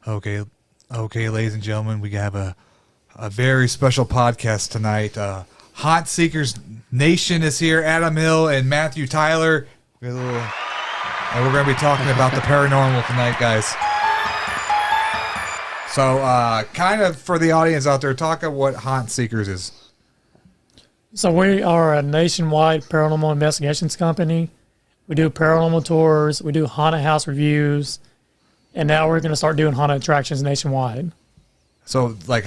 Okay, okay, ladies and gentlemen, we have a very special podcast tonight. Haunt Seekers Nation is here. Adam Hill and Matthew Tyler. And we're going to be talking about the paranormal tonight, guys. So, kind of for the audience out there, talk about what Haunt Seekers is. So we are a nationwide paranormal investigations company. We do paranormal tours. We do haunted house reviews. And now we're going to start doing haunted attractions nationwide. So, like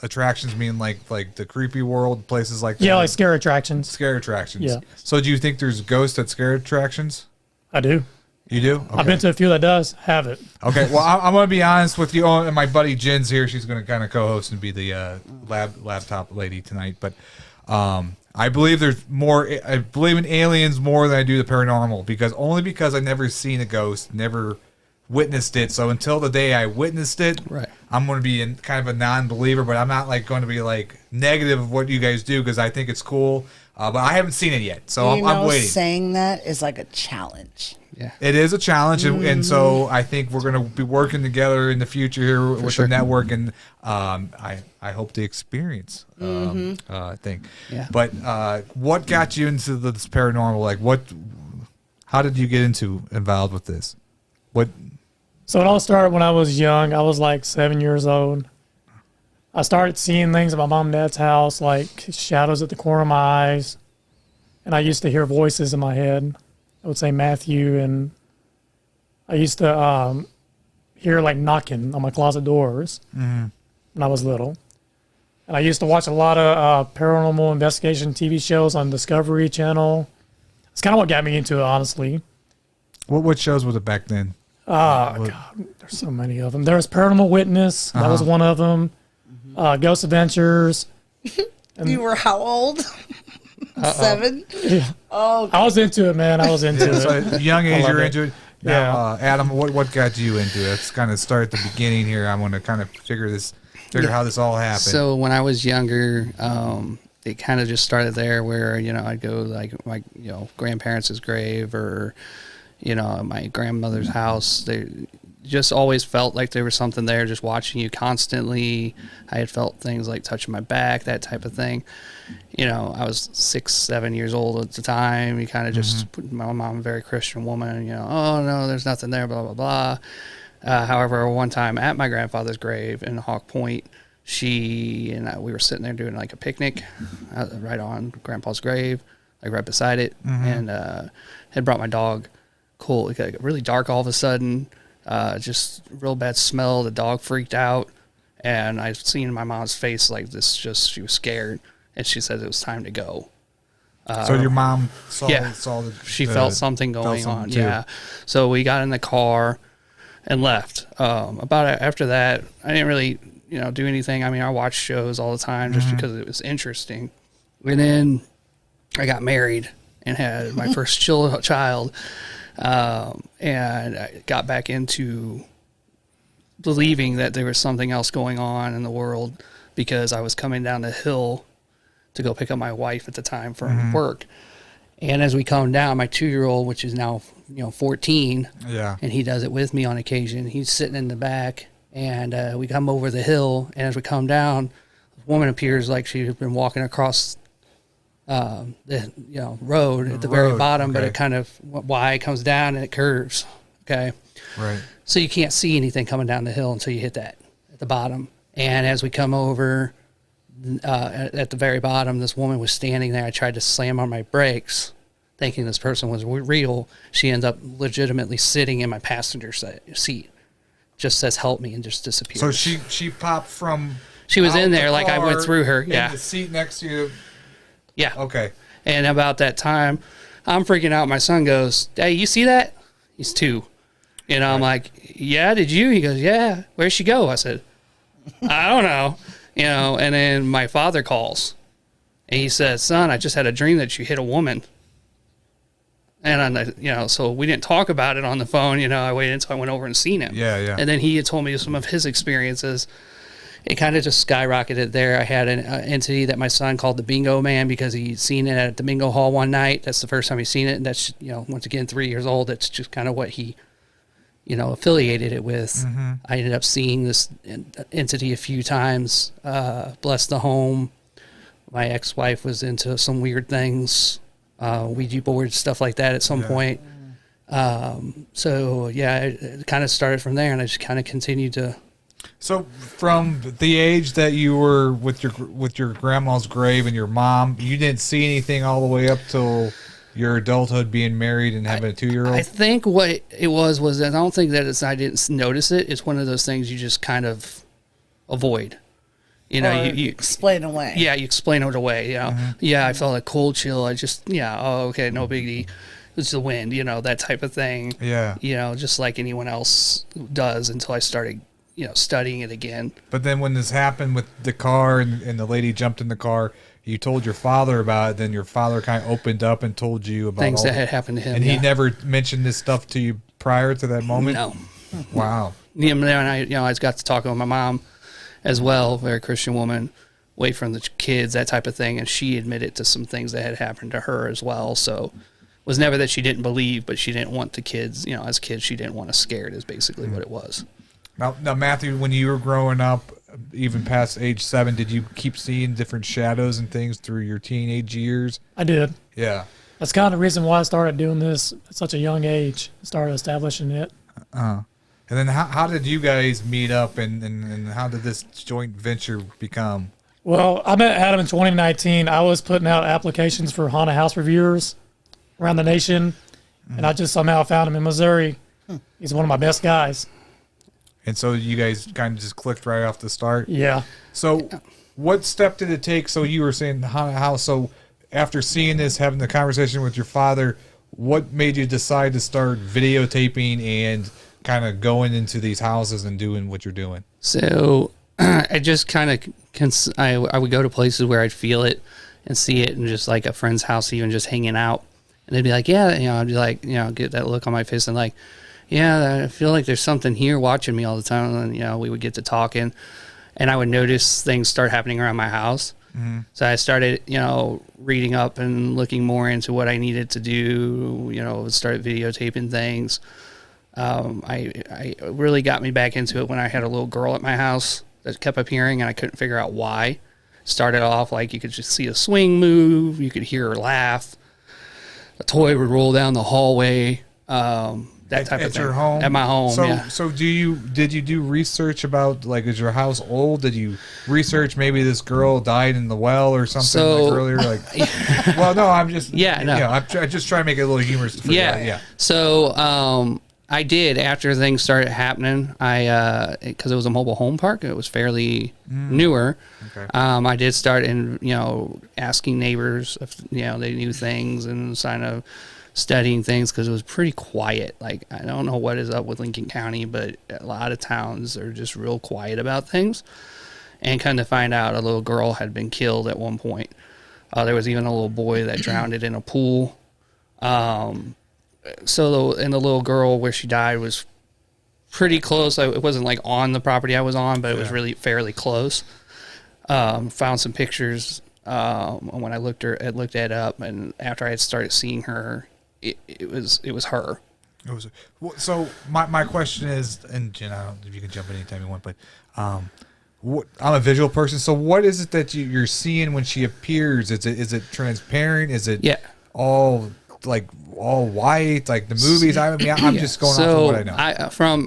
attractions mean like the creepy world, places like that? Yeah, like scare attractions. Scare attractions. Yeah. So, do you think there's ghosts at scare attractions? I do. You do? Okay. I've been to a few that does have it. Okay, well, I'm going to be honest with you. And my buddy Jen's here. She's going to kind of co-host and be the laptop lady tonight. But I believe there's more. I believe in aliens more than I do the paranormal because I never seen a ghost, never witnessed it. So until the day I witnessed it, right, I'm going to be kind of a non-believer. But I'm not going to be negative of what you guys do because I think it's cool. But I haven't seen it yet, so I'm waiting. Saying that is like a challenge. Yeah, it is a challenge, and so I think we're going to be working together in the future here with the network, and I hope the experience thing. Yeah. But what got you into this paranormal? How did you get involved with this? So it all started when I was young. I was 7 years old. I started seeing things at my mom and dad's house, like shadows at the corner of my eyes, and I used to hear voices in my head. I would say Matthew, and I used to hear knocking on my closet doors when I was little. And I used to watch a lot of paranormal investigation TV shows on Discovery Channel. It's kind of what got me into it, honestly. What shows was it back then? God, there's so many of them. There was Paranormal Witness. That was one of them. Ghost Adventures. You were how old? 7? Yeah. Oh, I was into it, man. I was into it. So at a young age, you're into it. Now, Yeah. Adam, what got you into it? Let's kind of start at the beginning here. I want to kind of figure how this all happened. So when I was younger, it kind of just started there where, I'd go my grandparents' grave or, my grandmother's house. They just always felt like there was something there just watching you constantly. I had felt things like touching my back, that type of thing. I was 6, 7 years old at the time. You kind of just, my mom, a very Christian woman, oh no, there's nothing there, blah, blah, blah. However, one time at my grandfather's grave in Hawk Point, she and we were sitting there doing a picnic right on Grandpa's grave, right beside it, and had brought my dog. Cool. It got really dark all of a sudden, just real bad smell. The dog freaked out, and I seen in my mom's face she was scared, and she said it was time to go. So your mom saw she felt something going on. Too. Yeah. So we got in the car and left. After that, I didn't really, do anything. I mean, I watched shows all the time just because it was interesting. And then I got married and had my first child. And I got back into believing that there was something else going on in the world because I was coming down the hill to go pick up my wife at the time from work. And as we come down, my 2-year-old, which is now, 14, and he does it with me on occasion, he's sitting in the back, and we come over the hill, and as we come down, a woman appears like she's been walking across the road at the very bottom, but it kind of comes down and it curves. Okay. Right. So you can't see anything coming down the hill until you hit that at the bottom. And as we come over at the very bottom, this woman was standing there. I tried to slam on my brakes thinking this person was real. She ends up legitimately sitting in my passenger seat, just says help me, and just disappears. So she popped from she was in there, I went through her. In the seat next to you. Yeah. Okay. And about that time, I'm freaking out. My son goes, "Hey, you see that?" He's 2. I'm like, "Yeah, did you?" He goes, "Yeah." "Where'd she go?" I said, "I don't know." And then my father calls. And he says, "Son, I just had a dream that you hit a woman." And so we didn't talk about it on the phone. I waited until I went over and seen him. Yeah. And then he had told me some of his experiences. It kind of just skyrocketed there. I had an entity that my son called the Bingo Man because he'd seen it at the Bingo Hall one night. That's the first time he's seen it. And that's, once again, 3 years old. That's just kind of what he, affiliated it with. I ended up seeing this entity a few times. Bless the home. My ex-wife was into some weird things, Ouija boards, stuff like that at some point. So yeah, it kind of started from there, and I just kind of continued to. So from the age that you were with your grandma's grave and your mom, you didn't see anything all the way up till your adulthood, being married and having a 2-year-old? I think what it was that I don't think that I didn't notice it. It's one of those things you just kind of avoid. You explain away. Yeah, you explain it away. Yeah, I felt a cold chill. I just, okay, no biggie. It's the wind, that type of thing. Yeah. Just like anyone else does until I started, studying it again. But then when this happened with the car and the lady jumped in the car, you told your father about it, then your father kind of opened up and told you about things that had happened to him. And he never mentioned this stuff to you prior to that moment? No. Wow. Yeah, and I got to talk with my mom as well, very Christian woman, away from the kids, that type of thing, and she admitted to some things that had happened to her as well. So it was never that she didn't believe, but she didn't want the kids, as kids, she didn't want us scared is basically what it was. Now, Matthew, when you were growing up, even past age 7, did you keep seeing different shadows and things through your teenage years? I did. Yeah. That's kind of the reason why I started doing this at such a young age, started establishing it. And then how did you guys meet up, and how did this joint venture become? Well, I met Adam in 2019. I was putting out applications for haunted house reviewers around the nation, and I just somehow found him in Missouri. He's one of my best guys. And so you guys kind of just clicked right off the start? Yeah. So what step did it take? So you were saying haunted house. So after seeing this, having the conversation with your father, what made you decide to start videotaping and kind of going into these houses and doing what you're doing? So I just kind of, I would go to places where I'd feel it and see it, and just like a friend's house, even just hanging out. And they'd be like, yeah, I'd be like, get that look on my face and like, yeah, I feel like there's something here watching me all the time. And, we would get to talking, and I would notice things start happening around my house. So I started, reading up and looking more into what I needed to do, started videotaping things. I really got me back into it when I had a little girl at my house that kept appearing, and I couldn't figure out why. Started off like you could just see a swing move, you could hear her laugh, a toy would roll down the hallway, that type of thing. At your home? At my home, yeah. So did you do research about, like, is your house old? Did you research maybe this girl died in the well or something like earlier? Like, well, no, I'm just I just try to make it a little humorous. So I did, after things started happening, because it was a mobile home park, it was fairly newer. Okay. I did start asking neighbors if they knew things, and kind of studying things, because it was pretty quiet. Like, I don't know what is up with Lincoln County, but a lot of towns are just real quiet about things. And kind of find out a little girl had been killed at one point. There was even a little boy that drowned in a pool. And the little girl where she died was pretty close. It wasn't like on the property I was on, but it was really fairly close. Found some pictures when I looked it up, and after I had started seeing her, it was her. It was. So my question is, and Jen, I don't know if you can jump in anytime you want, but I'm a visual person. So what is it that you're seeing when she appears? Is it transparent? Is it all white, like the movies? I mean, I'm just going off of what I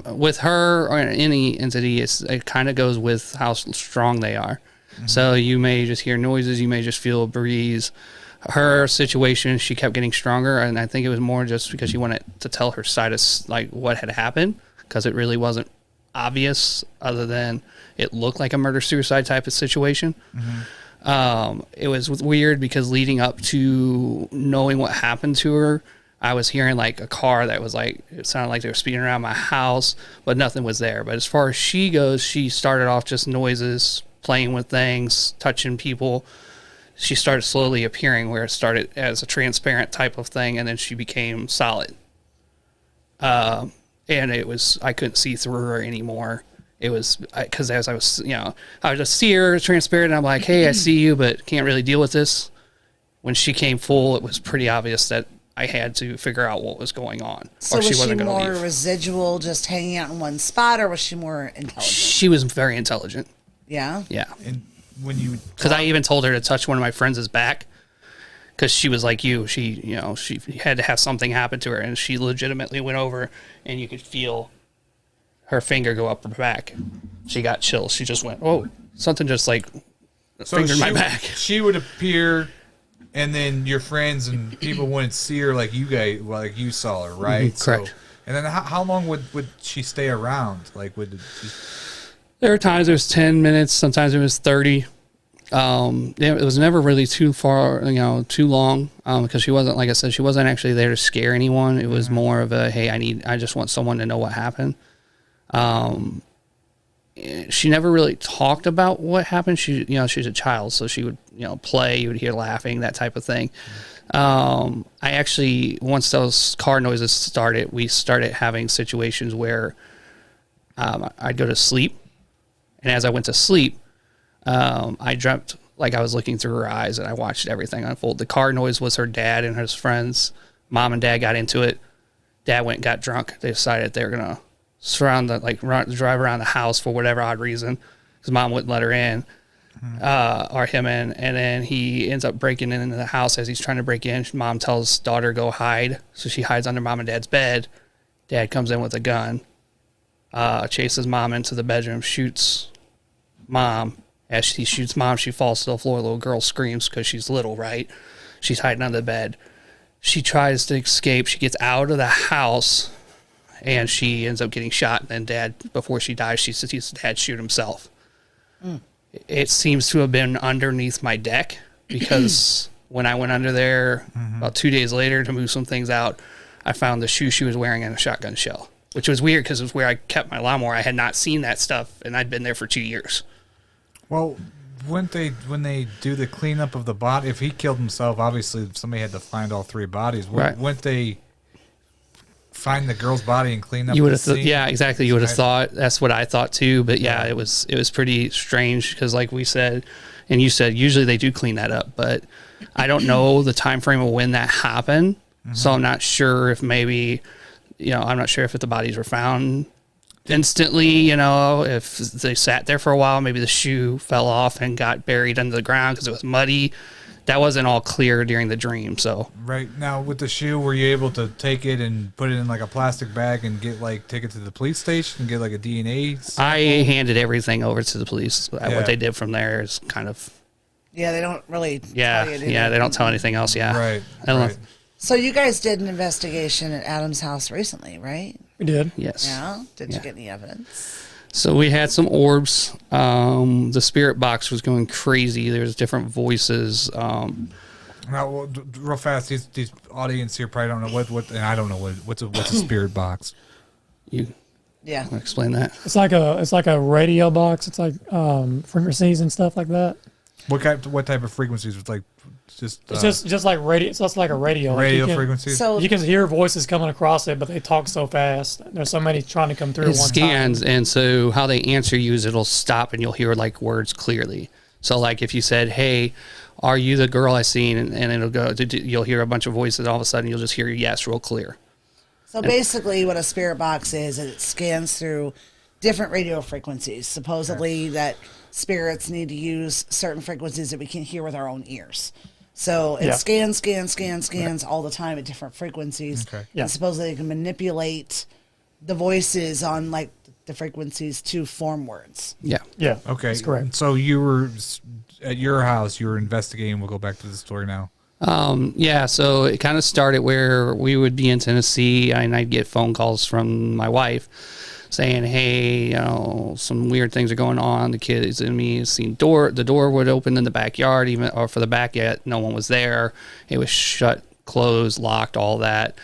know. With her or any entity, it kind of goes with how strong they are. So you may just hear noises, you may just feel a breeze. Her situation, she kept getting stronger, and I think it was more just because she wanted to tell her side of like what had happened, because it really wasn't obvious other than it looked like a murder-suicide type of situation. It was weird because leading up to knowing what happened to her, I was hearing like a car that was like, it sounded like they were speeding around my house, but nothing was there. But as far as she goes, she started off just noises, playing with things, touching people. She started slowly appearing, where it started as a transparent type of thing, and then she became solid. And it was, I couldn't see through her anymore. It was because as I was, I would just see her transparent, and I'm like, hey, I see you, but can't really deal with this. When she came full, it was pretty obvious that I had to figure out what was going on. So or was she wasn't going to more leave. residual, just hanging out in one spot, or was she more intelligent? She was very intelligent. Yeah? Yeah. And when you Because I even told her to touch one of my friends' back. Because she was like you. She had to have something happen to her. And she legitimately went over and you could feel her finger go up her back. She got chills. She just went, oh, something just like fingered my back. She would appear, and then your friends and people wouldn't see her like you guys, like you saw her, right? Correct. So, and then how long would she stay around? Like, There were times it was 10 minutes. Sometimes it was 30. It was never really too far, too long, because she wasn't, like I said, she wasn't actually there to scare anyone. It was more of a, hey, I just want someone to know what happened. She never really talked about what happened. She's a child, so she would, play, you would hear laughing, that type of thing. I actually, once those car noises started, we started having situations where, I'd go to sleep. And as I went to sleep, I dreamt like I was looking through her eyes, and I watched everything unfold. The car noise was her dad and his friends. Mom and Dad got into it. Dad went and got drunk. They decided they were going to drive around the house for whatever odd reason, because Mom wouldn't let her in, or him in. And then he ends up breaking into the house. As he's trying to break in, Mom tells daughter, go hide. So she hides under Mom and Dad's bed. Dad comes in with a gun, chases Mom into the bedroom, shoots Mom. As he shoots Mom, she falls to the floor. The little girl screams because she's little, right? She's hiding under the bed. She tries to escape. She gets out of the house, and she ends up getting shot. And then Dad, before she dies, she sees Dad shoot himself. It seems to have been underneath my deck, because when I went under there about 2 days later to move some things out, I found the shoe she was wearing in a shotgun shell, which was weird because it was where I kept my lawnmower. I had not seen that stuff, and I'd been there for 2 years. well, when they do the cleanup of the body, if he killed himself, obviously somebody had to find all three bodies. Right. Wouldn't they find the girl's body and clean up? You would the have, scene? yeah, exactly. You would have Right. thought. That's what I thought too. But yeah, it was pretty strange because, like we said, and you said, usually they do clean that up, but I don't know the time frame of when that happened. So I'm not sure if maybe, I'm not sure if the bodies were found instantly, if they sat there for a while, maybe the shoe fell off and got buried under the ground because it was muddy. That wasn't all clear during the dream. So Right now, with the shoe, were you able to take it and put it in like a plastic bag and take it to the police station and get like a DNA? I handed everything over to the police. What they did from there is kind of, Yeah, they don't really tell you, do they don't tell anything else. Yeah. Right. I don't know. Right. So you guys did an investigation at Adam's house recently, right? We did. Yes. Yeah. Did you Yeah. get any evidence? So we had some orbs. The spirit box was going crazy. There's different voices. Now, real fast, these audience here probably don't know what, and I don't know what's a spirit box. You Yeah. want to explain that? It's like a radio box. It's like frequencies and stuff like that. What type of frequencies? It's like It's just like radio. It's just like a radio. Like radio you can, frequencies. So You can hear voices coming across it, but they talk so fast. There's so many trying to come through It at one scans, time. and so how they answer you is it'll stop, and you'll hear like words clearly. So like if you said, "Hey, are you the girl I seen?" and it'll go, you'll hear a bunch of voices. All of a sudden, you'll just hear yes, real clear. So basically, what a spirit box is it scans through different radio frequencies. Supposedly, that spirits need to use certain frequencies that we can hear with our own ears. So it scans all the time at different frequencies. Okay. Yeah. And supposedly, it can manipulate the voices on like the frequencies to form words. Yeah. Yeah. Okay, That's correct. So you were at your house. You were investigating. We'll go back to the story now. Yeah, so it kind of started where we would be in Tennessee, and I'd get phone calls from my wife saying, "Hey, some weird things are going on. The kids and me has seen the door would open in the backyard, or for the back yet, no one was there. It was shut, closed, locked, all that.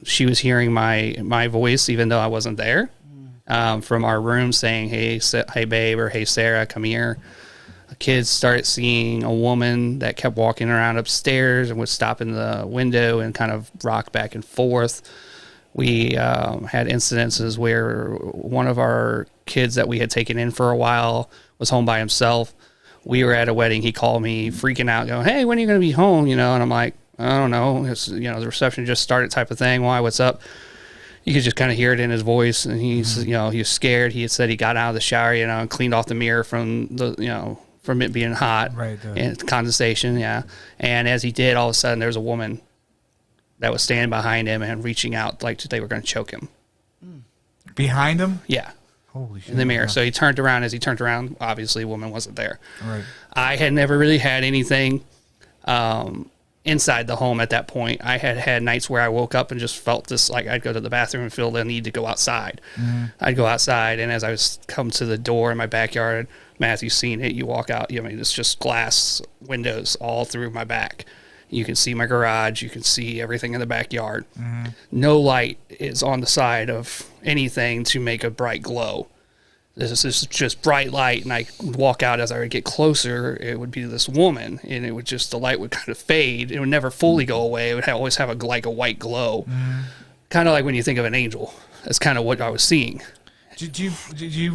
She was hearing my voice even though I wasn't there, from our room saying, hey babe, or hey Sarah, come here." Kids started seeing a woman that kept walking around upstairs and would stop in the window and kind of rock back and forth. We had incidences where one of our kids that we had taken in for a while was home by himself. We were at a wedding. He called me freaking out, going, "Hey, when are you going to be home?" And I'm like, I don't know. It's, the reception just started type of thing. Why, what's up? You could just kind of hear it in his voice. And he's, he was scared. He had said he got out of the shower, and cleaned off the mirror from from it being hot. Right. And condensation. Yeah. And as he did, all of a sudden there was a woman that was standing behind him and reaching out like they were going to choke him. Behind him? Yeah. Holy shit. In the mirror. So he turned around. As he turned around, obviously a woman wasn't there. Right. I had never really had anything inside the home at that point. I had nights where I woke up and just felt this, like I'd go to the bathroom and feel the need to go outside. I'd go outside, and as I was come to the door in my backyard, Matthew's seen it, you walk out, it's just glass windows all through my back. You can see my garage. You can see everything in the backyard. No light is on the side of anything to make a bright glow. This is just bright light, and I would walk out. As I would get closer, it would be this woman, and it would just, the light would kind of fade. It would never fully go away. It would always have like a white glow, kind of like when you think of an angel. That's kind of what I was seeing. Did you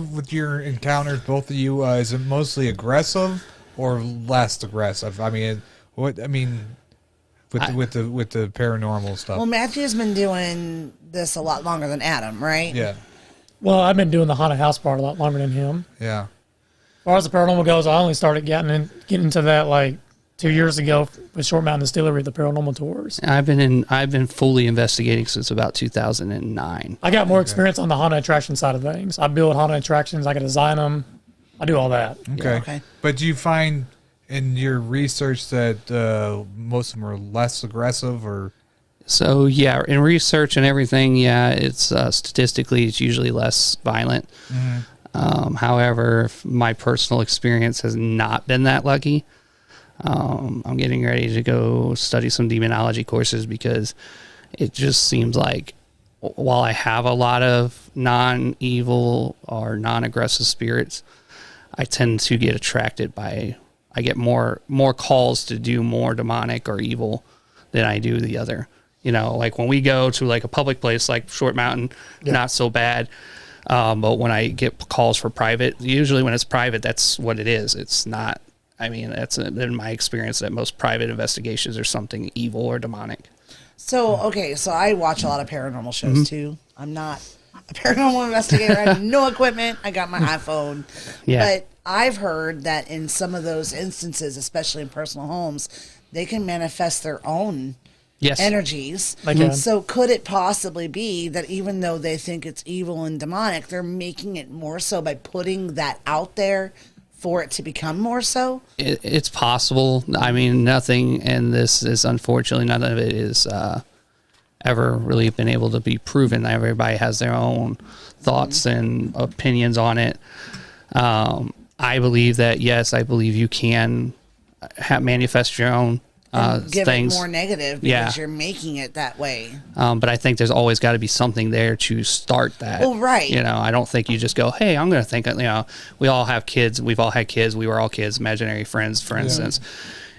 with your encounters, both of you, is it mostly aggressive or less aggressive? I mean, with the paranormal stuff. Well, Matthew's been doing this a lot longer than Adam, right? Yeah. Well, I've been doing the haunted house part a lot longer than him. Yeah. As far as the paranormal goes, I only started getting into that like 2 years ago with Short Mountain Distillery, the paranormal tours. I've been fully investigating since about 2009. I got more experience on the haunted attraction side of things. I build haunted attractions. I can design them. I do all that. Okay. But do you find in your research that most of them are less aggressive, or? So yeah, in research and everything, it's statistically it's usually less violent. However, my personal experience has not been that lucky. I'm getting ready to go study some demonology courses because it just seems like while I have a lot of non-evil or non-aggressive spirits, I tend to get attracted by. I get more calls to do more demonic or evil than I do the other. Like when we go to like a public place like Short Mountain, not so bad. But when I get calls for private, usually when it's private, that's what it is. It's not, that's in my experience that most private investigations are something evil or demonic. So I watch a lot of paranormal shows too. I'm not a paranormal investigator. I have no equipment. I got my iPhone. But I've heard that in some of those instances, especially in personal homes, they can manifest their own energies. So could it possibly be that even though they think it's evil and demonic, they're making it more so by putting that out there for it to become more so? It's possible. Nothing in this is, unfortunately, none of it is ever really been able to be proven. Everybody has their own thoughts and opinions on it. I believe that, yes, I believe you can manifest your own give things. It more negative because you're making it that way. But I think there's always got to be something there to start that. Well, right. I don't think you just go, hey, I'm going to think, we all have kids. We've all had kids. We were all kids, imaginary friends, for instance.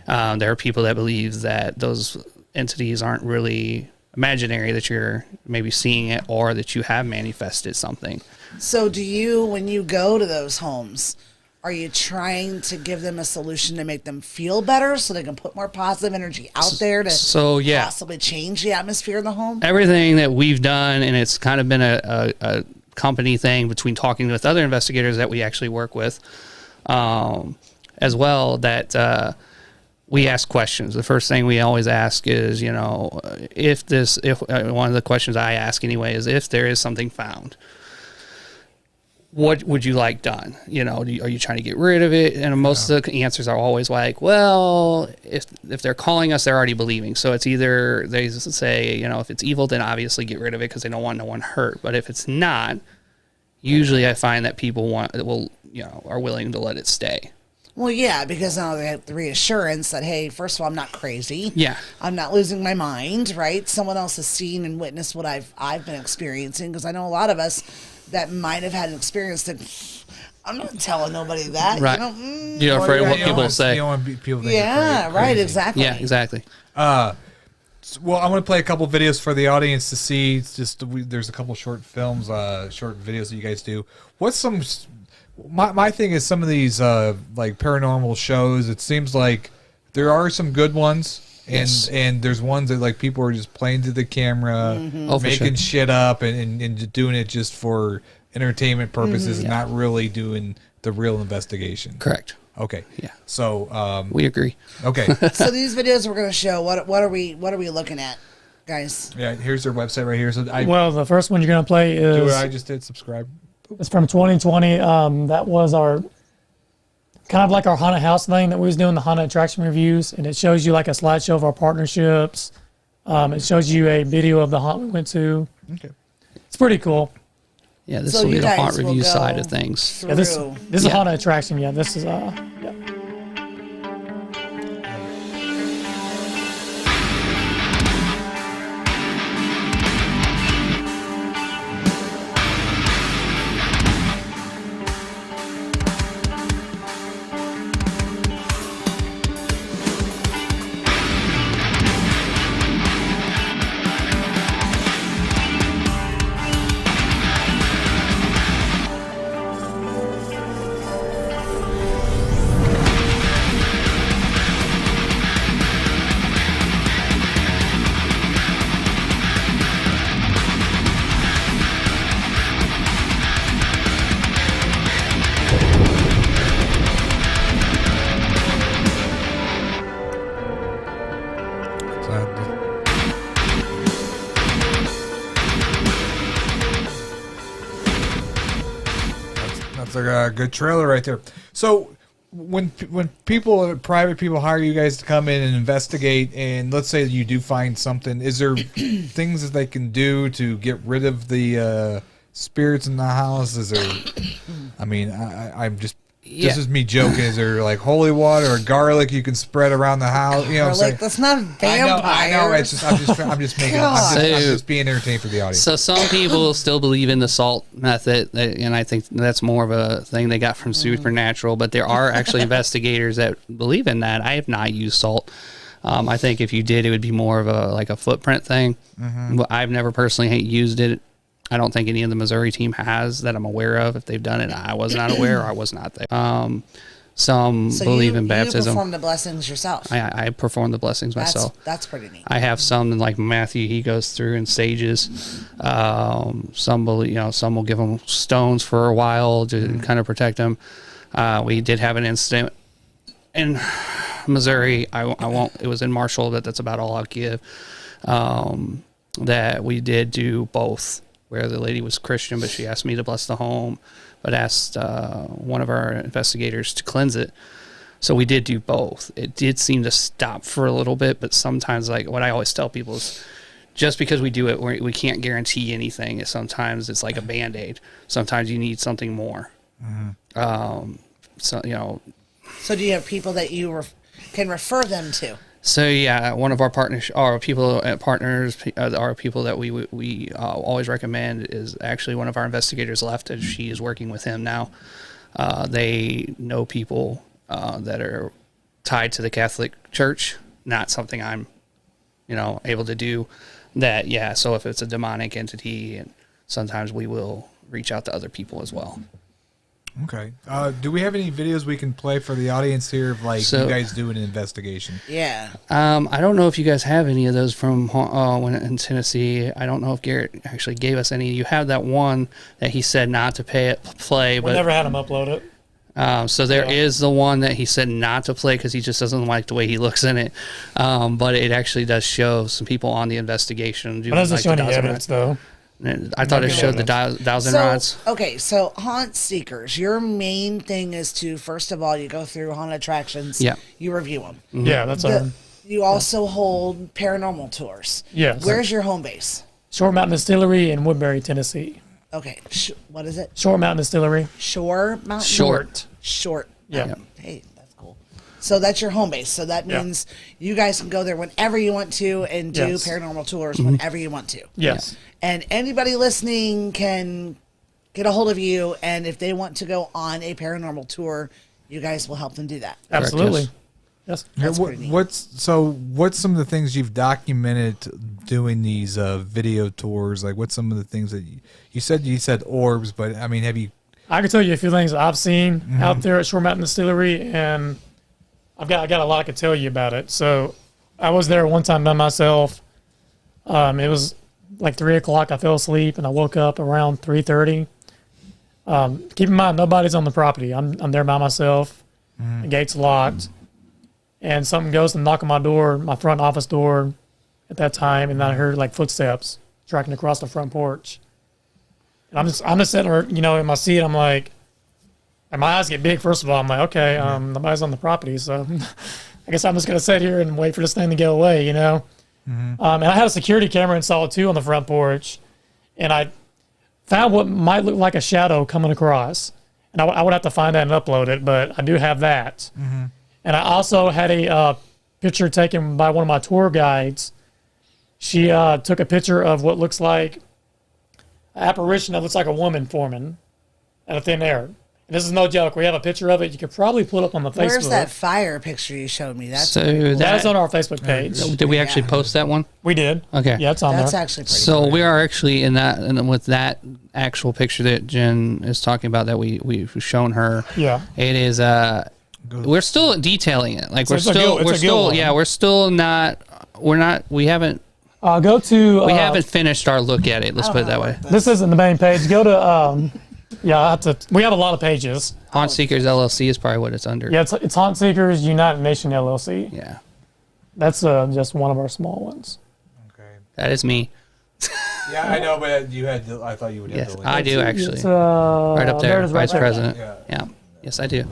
There are people that believe that those entities aren't really imaginary, that you're maybe seeing it or that you have manifested something. So do you, when you go to those homes, are you trying to give them a solution to make them feel better so they can put more positive energy out there to possibly change the atmosphere in the home? Everything that we've done, and it's kind of been a company thing between talking with other investigators that we actually work with as well, that we ask questions. The first thing we always ask is, if one of the questions I ask anyway is if there is something found, what would you like done? Are you trying to get rid of it? And most of the answers are always like, well, if they're calling us, they're already believing. So it's either they say, if it's evil, then obviously get rid of it because they don't want no one hurt. But if it's not, usually I find that people are willing to let it stay. Well, yeah, because now they have the reassurance that, hey, first of all, I'm not crazy. Yeah. I'm not losing my mind, right? Someone else has seen and witnessed what I've been experiencing, because I know a lot of us that might have had an experience that I'm not telling nobody that. Right. You're afraid of what people will say. You don't want people to think you're right, exactly. Yeah, exactly. Well, I want to play a couple videos for the audience to see. There's a couple short films, short videos that you guys do. What's some... My thing is some of these like paranormal shows, it seems like there are some good ones and there's ones that like people are just playing to the camera, Oh, for making sure. shit up, and doing it just for entertainment purposes, and not really doing the real investigation. Correct. Okay. Yeah. So We agree. okay. So these videos we're going to show, what are we looking at, guys? Yeah. Here's their website right here. So Well, the first one you're going to play do what is I just did. Subscribe. it's from 2020. That was our kind of like our haunted house thing that we was doing, the haunted attraction reviews, and it shows you like a slideshow of our partnerships. It shows you a video of the haunt we went to. Okay. It's pretty cool. Yeah, this So will be you the guys haunt will review go side of things. Through. Yeah, this is a haunted attraction. Yeah, this is yeah. That's a good trailer right there. So when private people hire you guys to come in and investigate, and let's say you do find something, is there things that they can do to get rid of the spirits in the house? Is there? I mean, I'm just. Yeah. This is me joking. Is there like holy water or garlic you can spread around the house? You know what I'm saying? Like, that's not a vampire. I know. It's just, I'm just making. I'm So- just being entertained for the audience. So some people still believe in the salt method, and I think that's more of a thing they got from Supernatural. But there are actually investigators that believe in that. I have not used salt. I think if you did, it would be more of a footprint thing. I've never personally used it. I don't think any of the Missouri team has that I'm aware of. If they've done it, I was not aware. Or I was not there. Some So believe in you baptism. perform the blessings yourself. I perform the blessings myself. That's pretty neat. I have some like Matthew. He goes through in stages. Some believe, some will give them stones for a while to kind of protect them. We did have an incident in Missouri. I won't. It was in Marshall, but that's about all I'll give. That we did do both, where the lady was Christian, but she asked me to bless the home, but asked one of our investigators to cleanse it. So we did do both. It did seem to stop for a little bit, but sometimes, like what I always tell people is, just because we do it, we can't guarantee anything. Sometimes it's like a Band-Aid. Sometimes you need something more. So So do you have people that you can refer them to? So yeah, one of our partners, our people partners, are people that we always recommend is actually one of our investigators left, and she is working with him now. They know people that are tied to the Catholic Church. Not something I'm, able to do. That so if it's a demonic entity, and sometimes we will reach out to other people as well. Okay. Do we have any videos we can play for the audience here of you guys doing an investigation? Yeah. I don't know if you guys have any of those from when in Tennessee. I don't know if Garrett actually gave us any. You have that one that he said not to play, We but never had him upload it. so there is the one that he said not to play because he just doesn't like the way he looks in it. But it actually does show some people on the investigation. It doesn't show any evidence, though. I thought it showed the dials and rods. Okay, so haunt seekers, your main thing is to, first of all, you go through haunted attractions. Yeah. You review them. Yeah, that's our You also hold paranormal tours. Yes. Where's your home base? Short Mountain Distillery in Woodbury, Tennessee. Okay. What is it? Short Mountain Distillery. Shore Mountain? Short. Yeah. Mountain. Hey, that's cool. So that's your home base. So that means you guys can go there whenever you want to and do paranormal tours whenever you want to. Yes. And anybody listening can get a hold of you, and if they want to go on a paranormal tour, you guys will help them do that. Absolutely. Yes. That's pretty neat. What's some of the things you've documented doing these video tours? Like, what's some of the things that you said orbs, but I mean, have you? I can tell you a few things I've seen out there at Short Mountain Distillery, and I got a lot I could tell you about it. So I was there one time by myself. It was like 3 o'clock. I fell asleep and I woke up around 3:30. Keep in mind, nobody's on the property. I'm there by myself. The gate's locked, and something goes to knock on my door, my front office door, at that time, and then I heard like footsteps tracking across the front porch. And I'm just sitting there, in my seat. I'm like, and my eyes get big. First of all, I'm like, okay, nobody's on the property, so I guess I'm just gonna sit here and wait for this thing to go away, And I had a security camera installed too on the front porch, and I found what might look like a shadow coming across. And I would have to find that and upload it, but I do have that. And I also had a picture taken by one of my tour guides. She took a picture of what looks like an apparition that looks like a woman forming out of thin air. And this is no joke. We have a picture of it. You could probably pull it up on the Facebook. Where's that fire picture you showed me? That's That's on our Facebook page. Did we actually post that one? We did. Okay. Yeah, it's on That's there. actually pretty So cool. we are actually in that, and with that actual picture that Jen is talking about that we've shown her. Yeah. It is. We're still detailing it. Like So it's a good one. we haven't Go to. we haven't finished our look at it. Let's put it that way. This isn't the main page. Go to. We have a lot of pages. Haunt Seekers LLC is probably what it's under. Yeah, it's Haunt Seekers United Nation LLC. Yeah. That's just one of our small ones. Okay. That is me. Yeah, I know, but you had. I thought you would have Yes, the link. I do actually. It's, Right up there, it is Vice there. President. Yeah. Yeah. Yes, I do.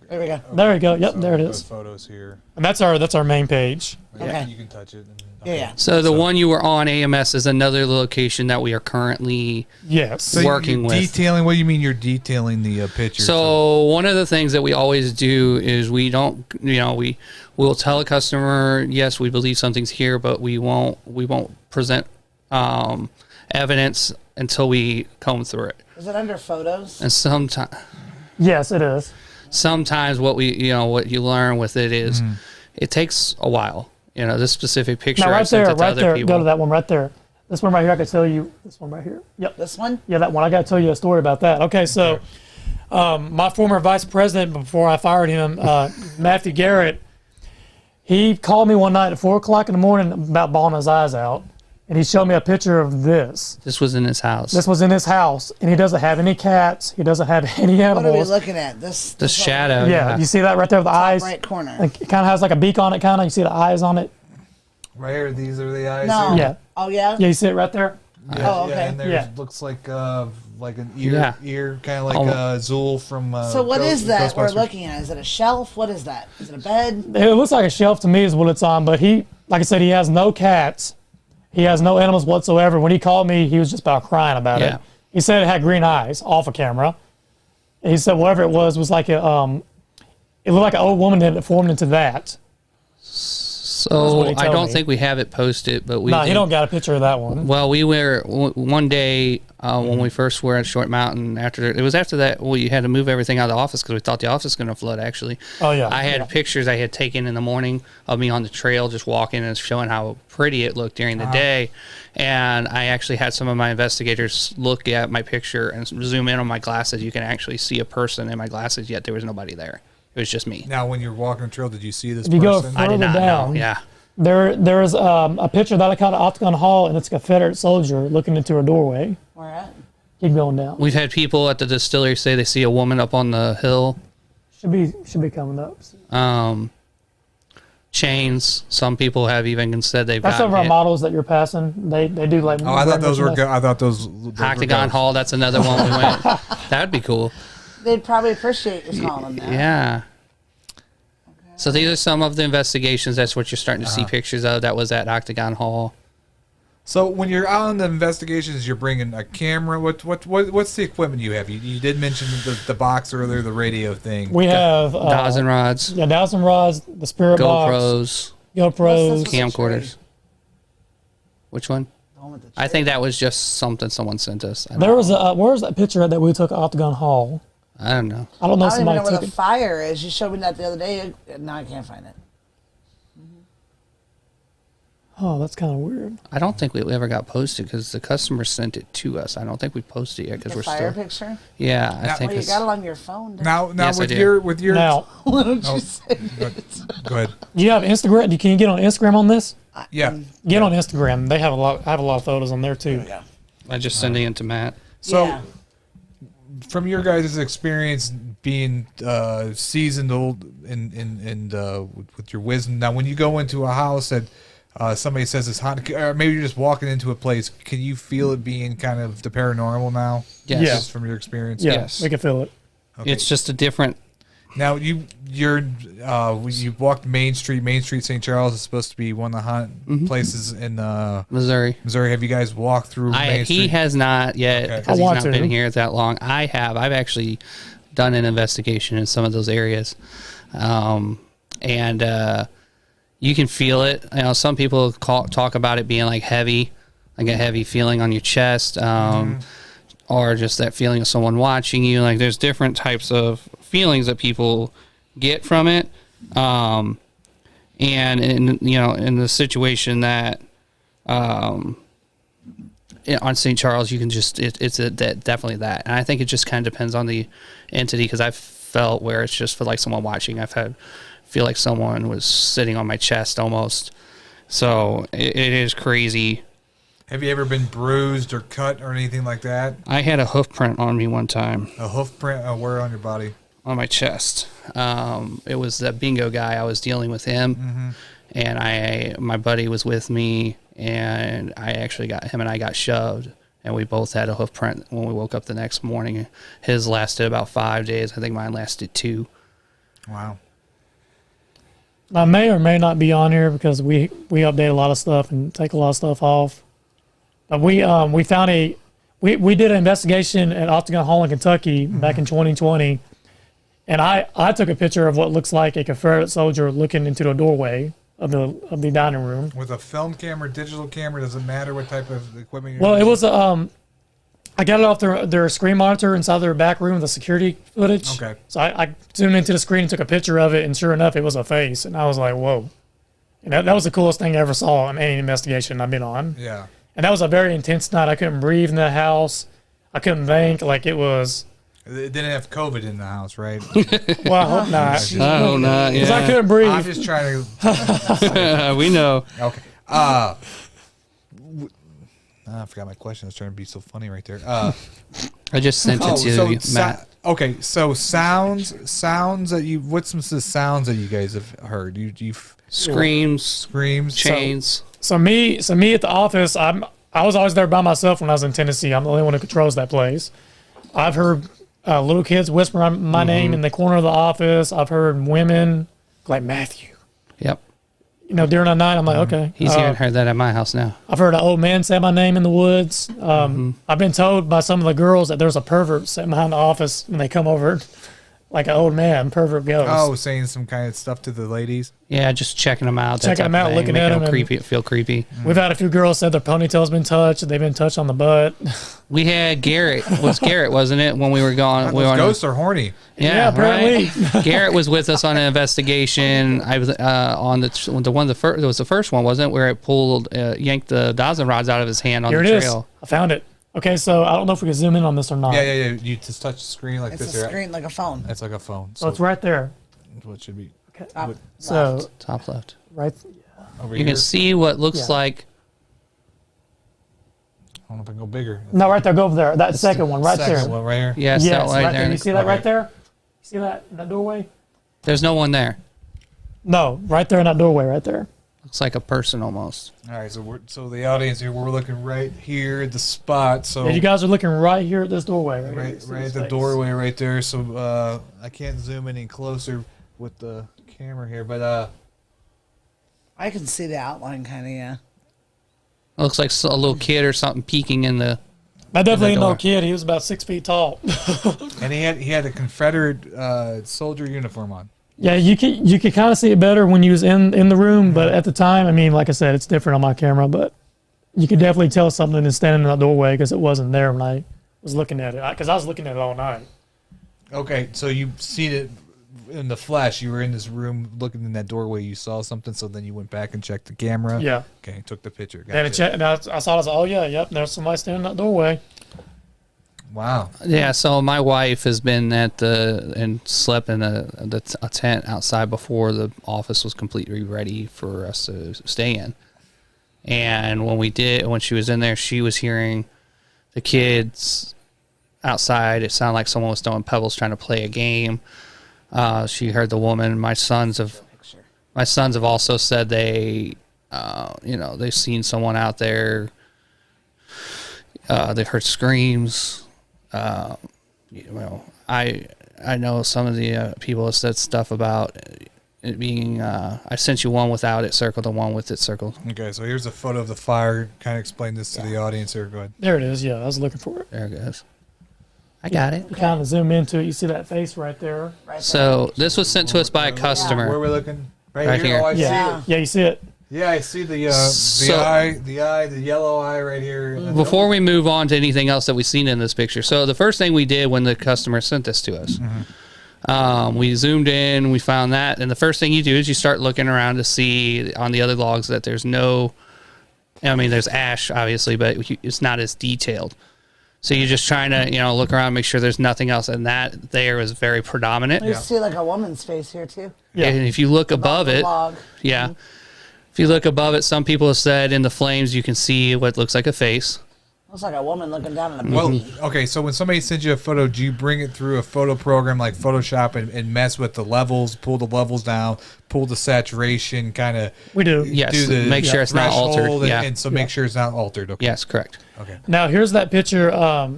There we go. There we go. Yep, So there it those is. photos here. And that's our main page. Okay. You can touch it. And, Yeah. So the one you were on AMS is another location that we are currently. Yes. So working you're with. detailing. What do you mean you're detailing the pictures? So one of the things that we always do is we don't, we'll tell a customer, yes, we believe something's here, but we won't present evidence until we comb through it. Is it under photos? And Yes, it is. sometimes what what you learn with it is it takes a while. This specific picture Now, I right sent there, it to right other there. people. Go to that one right there. This one right here, I could tell you. This one right here. Yep. This one? Yeah, that one. I got to tell you a story about that. Okay, so my former vice president, before I fired him, Matthew Garrett, he called me one night at 4 o'clock in the morning about bawling his eyes out. And he showed me a picture of this. This was in his house. This was in his house, and he doesn't have any cats. He doesn't have any animals. What are we looking at? This The shadow. Yeah, you see that right there with the eyes? right corner. Like, it kind of has like a beak on it, kind of. You see the eyes on it? Right here, these are the eyes. No. Here. Yeah. Oh, yeah? Yeah, you see it right there? Yeah, Oh, okay. Yeah, and there Yeah. looks like an ear, kind of like Zool from. So what is that we're Ghostbusters. looking at? Is it a shelf? What is that? Is it a bed? It looks like a shelf to me is what it's on, but he, like I said, he has no cats. He has no animals whatsoever. When he called me, he was just about crying about Yeah. it. He said it had green eyes off of camera. He said whatever it was like it looked like an old woman that formed into that. So what he I told don't me. think we have it posted, but we. No, he did- don't got a picture of that one. Well, we were one day when we first were at Short Mountain. After that, you had to move everything out of the office because we thought the office was going to flood. Actually, Oh, yeah. I had Yeah. pictures I had taken in the morning of me on the trail, just walking and showing how pretty it looked during the Uh-huh. day. And I actually had some of my investigators look at my picture and zoom in on my glasses. You can actually see a person in my glasses, yet there was nobody there. It was just me. Now, when you're walking the trail, did you see this If you go person? I did further not down, know. Yeah. there is a picture that I caught at Octagon Hall, and it's a Confederate soldier looking into a doorway. Where at? Keep going down. We've had people at the distillery say they see a woman up on the hill. Should be coming up. Chains. Some people have even said they've That's gotten some of our hit. models that you're passing. They do like. Oh, I thought those were good. I thought those were Octagon ghosts. Hall, that's another one we went. That'd be cool. They'd probably appreciate you calling them that. Yeah. So these are some of the investigations. That's what you're starting to see pictures of. That was at Octagon Hall. So when you're out on the investigations, you're bringing a camera. What's the equipment you have? You did mention the box earlier, the radio thing. We have Dowsing rods, yeah, dowsing rods, the spirit box, GoPros, GoPros. What's this camcorders. Which one? The one with the I think that was just something someone sent us. There was where's that picture that we took at Octagon Hall? I don't know. I don't know. I don't even know Somebody where took the it. fire is. You showed me that the other day. No, I can't find it. Oh, that's kind of weird. I don't think we ever got posted because the customer sent it to us. I don't think we posted it yet because The we're fire still. picture? Yeah, I think Well, you it's. got it on your phone. Now Yes, I with do. your Now, Why don't Oh. you say go ahead. you have Instagram. Can you get on Instagram on this? Yeah. Get on Instagram. They have a lot. I have a lot of photos on there too. Yeah. I just sent it to Matt. So Yeah. from your guys' experience being seasoned old and with your wisdom, now when you go into a house that somebody says it's haunted, or maybe you're just walking into a place, can you feel it being kind of the paranormal now? Yes. Yeah. Just from your experience. Yeah, Yes. we can feel it. Okay. It's just a different. Now you walked Main Street. Main Street, St. Charles is supposed to be one of the haunt places in Missouri. Missouri. Have you guys walked through Main Street? He has not yet Okay. because I he's want not to. been here that long. I have. I've actually done an investigation in some of those areas, and you can feel it. You know, some people talk about it being like heavy, like a heavy feeling on your chest, or just that feeling of someone watching you. Like there's different types of feelings that people get from it. And in the situation that on St. Charles, you can just definitely that. And I think it just kind of depends on the entity because I've felt where it's just for like someone watching. Feel like someone was sitting on my chest almost. So it is crazy. Have you ever been bruised or cut or anything like that? I had a hoof print on me one time. A hoof print? Where on your body? On my chest. It was that bingo guy. I was dealing with him, and my buddy was with me, and I actually got him and I got shoved, and we both had a hoof print when we woke up the next morning. His lasted about 5 days. I think mine lasted 2. Wow. I may or may not be on here because we update a lot of stuff and take a lot of stuff off. But we found we did an investigation at Octagon Hall in Kentucky back in 2020, and I took a picture of what looks like a Confederate soldier looking into the doorway of the dining room. With a film camera, digital camera, does it matter what type of equipment you're Well, it using? was I got it off their screen monitor inside their back room, the security footage. Okay. So I zoomed into the screen and took a picture of it, and sure enough, it was a face, and I was like, whoa. And that was the coolest thing I ever saw in any investigation I've been on. Yeah. And that was a very intense night. I couldn't breathe in the house. I couldn't think. Like it was. It didn't have COVID in the house, right? Well, I hope not. Oh, no, Because I yeah. couldn't I'm breathe. just trying to. We know. Okay. I forgot my question. I was trying to be so funny right there. I just sent it to Matt. Okay, so sounds that you. What's some of the sounds that you guys have heard? You Screams, screams, chains. So me at the office, I was always there by myself when I was in Tennessee. I'm the only one who controls that place. I've heard little kids whisper my name in the corner of the office. I've heard women like Matthew. Yep. During the night, I'm like, okay. He's even heard that at my house now. I've heard an old man say my name in the woods. I've been told by some of the girls that there's a pervert sitting behind the office when they come over, like an old man, pervert goes. Oh, saying some kind of stuff to the ladies. Yeah, just checking them out. Checking them out, looking at them, and- Feel creepy. We've had a few girls said their ponytail's been touched. They've been touched on the butt. We had Garrett. It was Garrett, wasn't it? When we were gone. Those ghosts are horny. Yeah, apparently. right? Garrett was with us on an investigation. I was on it was the first one, wasn't it? Where it yanked the Dawson rods out of his hand on Here the it is. trail. I found it. Okay, so I don't know if we can zoom in on this or not. Yeah. You just touch the screen like It's this. a here. screen like a phone. It's like a phone. So it's right there. What should be Top So left. Top left. right. over You here? can see what looks Yeah. like. I don't know if I can go bigger. No, right there. Go over there. That second one, right Second there. one right here. Yes, that Yes, light right there. there. You see that Okay. right there? You see that in that doorway? There's no one there. No, right there in that doorway, right there. Looks like a person almost. All right, so the audience here, we're looking right here at the spot. So Yeah, you guys are looking right here at this doorway. Right, here. right, You see right his at the face. doorway right there. So I can't zoom any closer with the camera here, but I can see the outline, kind of. Yeah. It looks like a little kid or something peeking in the. I definitely ain't door. no kid. He was about 6 feet tall. and he had a Confederate soldier uniform on. Yeah, you could kind of see it better when you was in the room, but at the time, I mean, like I said, it's different on my camera, but you could definitely tell something is standing in the doorway because it wasn't there when I was looking at it. Because I was looking at it all night. Okay, so you've seen it in the flesh, you were in this room looking in that doorway. You saw something, so then you went back and checked the camera. Yeah. Okay, took the picture. And I saw it. I was like, oh yeah, yep. There's somebody standing in that doorway. Wow. Yeah, so my wife has been and slept in a tent outside before the office was completely ready for us to stay in. And when she was in there, she was hearing the kids outside. It sounded like someone was throwing pebbles trying to play a game. She heard the woman. My sons have also said they've seen someone out there. They've heard screams. I know some of the people have said stuff about it being. I sent you one without it circled and one with it circled. Okay, so here's a photo of the fire. Kind of explain this to the audience here. Go ahead. There it is. Yeah, I was looking for it. There it goes. I got it. You kind of zoom into it. You see that face right there. So this was sent to us by a customer. Where are we looking? Right here. Oh, I see Yeah. it. Yeah, you see it. Yeah, I see the yellow eye right here. Before we move on to anything else that we've seen in this picture, so the first thing we did when the customer sent this to us, we zoomed in, we found that, and the first thing you do is you start looking around to see on the other logs that there's there's ash, obviously, but it's not as detailed. So you're just trying to, look around, make sure there's nothing else, and that there is very predominant. You see like a woman's face here too. Yeah. And if you look above the it, log. yeah. If you look above it, some people have said in the flames you can see what looks like a face. Looks like a woman looking down at a Well, baby. okay, so when somebody sends you a photo, do you bring it through a photo program like Photoshop and mess with the levels, pull the levels down, pull the saturation, kind of We do. Yes, make sure it's not altered. threshold, Yeah. and so make sure it's not altered. Okay. Yes, correct. Okay. Now here's that picture.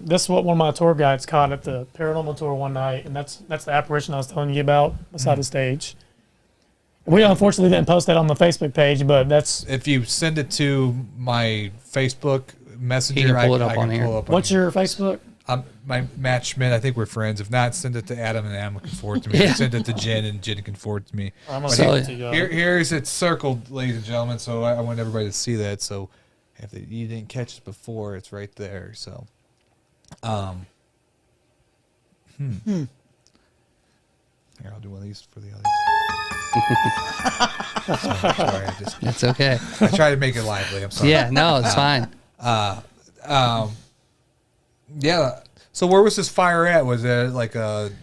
This is what one of my tour guides caught at the paranormal tour one night, and that's the apparition I was telling you about beside the stage. We unfortunately didn't post that on the Facebook page, but that's. If you send it to my Facebook Messenger, You can pull it I up can on here. pull up on What's your Facebook? my Matt Schmidt? I think we're friends. If not, send it to Adam and Adam can forward to me. Yeah. Send it to Jen and Jen can forward to me. I'm But gonna send it to you. Here's it circled, ladies and gentlemen. So I want everybody to see that. So if you didn't catch it before, it's right there. So, Here, I'll do one of these for the audience. sorry, That's okay. I try to make it lively. I'm sorry. Yeah, no, it's fine. Yeah. So where was this fire at? Was it like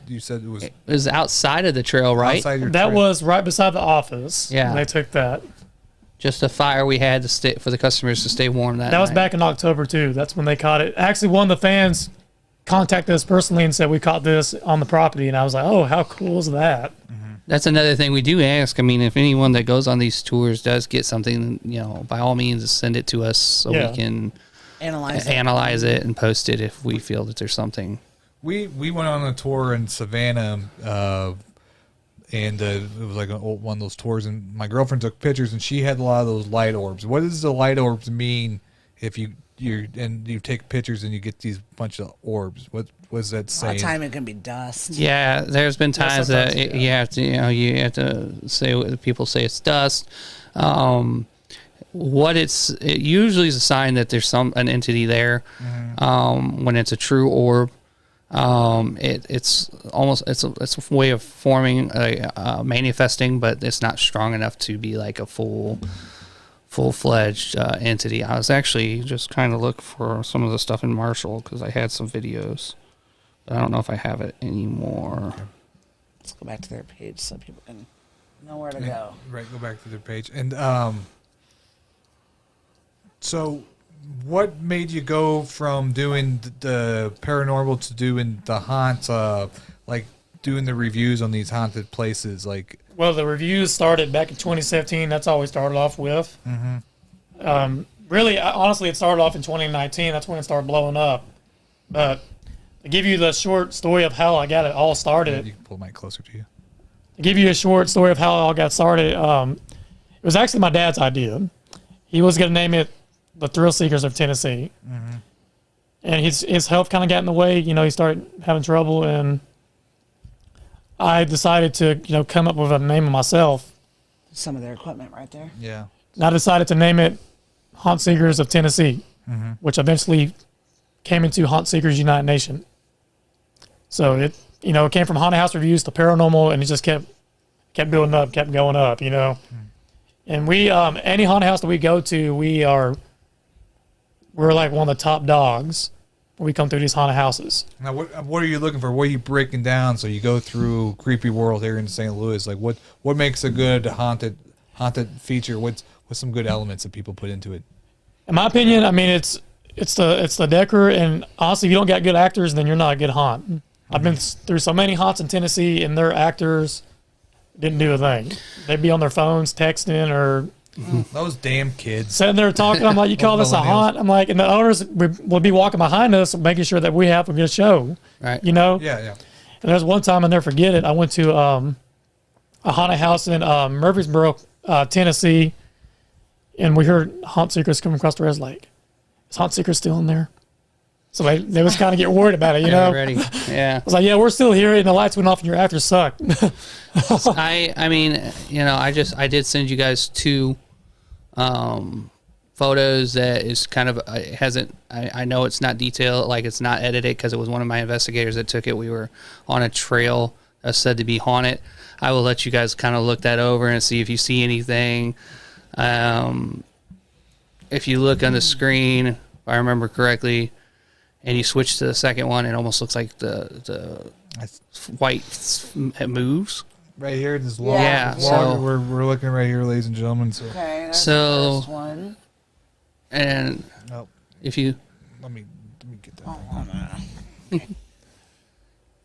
you said it was It was outside of the trail, right? outside your That trail? was right beside the office. Yeah. They took that. Just a fire we had to stay for the customers to stay warm that That was night. back in October too. That's when they caught it. Actually, one of the fans contacted us personally and said we caught this on the property, and I was like, "Oh, how cool is that?" That's another thing we do ask. I mean, if anyone that goes on these tours does get something, by all means, send it to us so Yeah. we can Analyze it. it and post it if we feel that there's something. We went on a tour in Savannah, and it was like one of those tours, and my girlfriend took pictures, and she had a lot of those light orbs. What does the light orbs mean if you take pictures and you get these bunch of orbs? What was that A lot saying? of time it can be dust. Yeah, there's been times that sometimes, you have to, you have to say people say it's dust. It usually is a sign that there's an entity there. When it's a true orb, it's a way of forming manifesting, but it's not strong enough to be like a full-fledged entity. I was actually just trying to look for some of the stuff in Marshall because I had some videos. I don't know if I have it anymore. Let's go back to their page so people can know where to go. Right, go back to their page. And so what made you go from doing the paranormal to doing the haunt, like doing the reviews on these haunted places? Like, Well, the reviews started back in 2017. That's all we started off with. Really, honestly, it started off in 2019. That's when it started blowing up. But to give you the short story of how I got it all started, you can pull the mic closer to you. to give you a short story of how it all got started, it was actually my dad's idea. He was going to name it the Thrill Seekers of Tennessee. And his health kind of got in the way. He started having trouble, and I decided to, come up with a name of myself. Some of their equipment right there. Yeah. And I decided to name it Haunt Seekers of Tennessee, which eventually came into Haunt Seekers United Nation. So you know, it came from haunted house reviews to paranormal, and it just kept building up, kept going up, you know. And we, any haunted house that we go to, we're like one of the top dogs when we come through these haunted houses. Now, what are you looking for? What are you breaking down? So you go through Creepy World here in St. Louis. Like, what makes a good haunted feature? What's some good elements that people put into it? In my opinion, I mean, it's the decor, and honestly, if you don't got good actors, then you're not a good haunt. I've been through so many haunts in Tennessee, and their actors didn't do a thing. They'd be on their phones texting or Those damn kids. sitting there talking. I'm like, you call this a haunt? I'm like, and the owners would be walking behind us, making sure that we have a good show. Right. You know? Yeah. And there's one time, I'll never forget it. I went to a haunted house in Murfreesboro, Tennessee, and we heard haunt seekers coming across the res lake. Is haunt seekers still in there? So they was kind of get worried about it, you know? Ready. Yeah. I was like, yeah, we're still here, and the lights went off, and your actors suck. I mean, you know, I did send you guys 2 photos that is kind of I know it's not detailed, like it's not edited, because it was one of my investigators that took it. We were on a trail that's said to be haunted. I will let you guys kind of look that over and see if you see anything. If you look on the screen, if I remember correctly, and you switch to the second one, it almost looks like the white moves. Right here, this log. Yeah, so- we're looking right here, ladies and gentlemen. So, Okay, that's So- the first one. And oh, if you let me get that. Oh, hold on.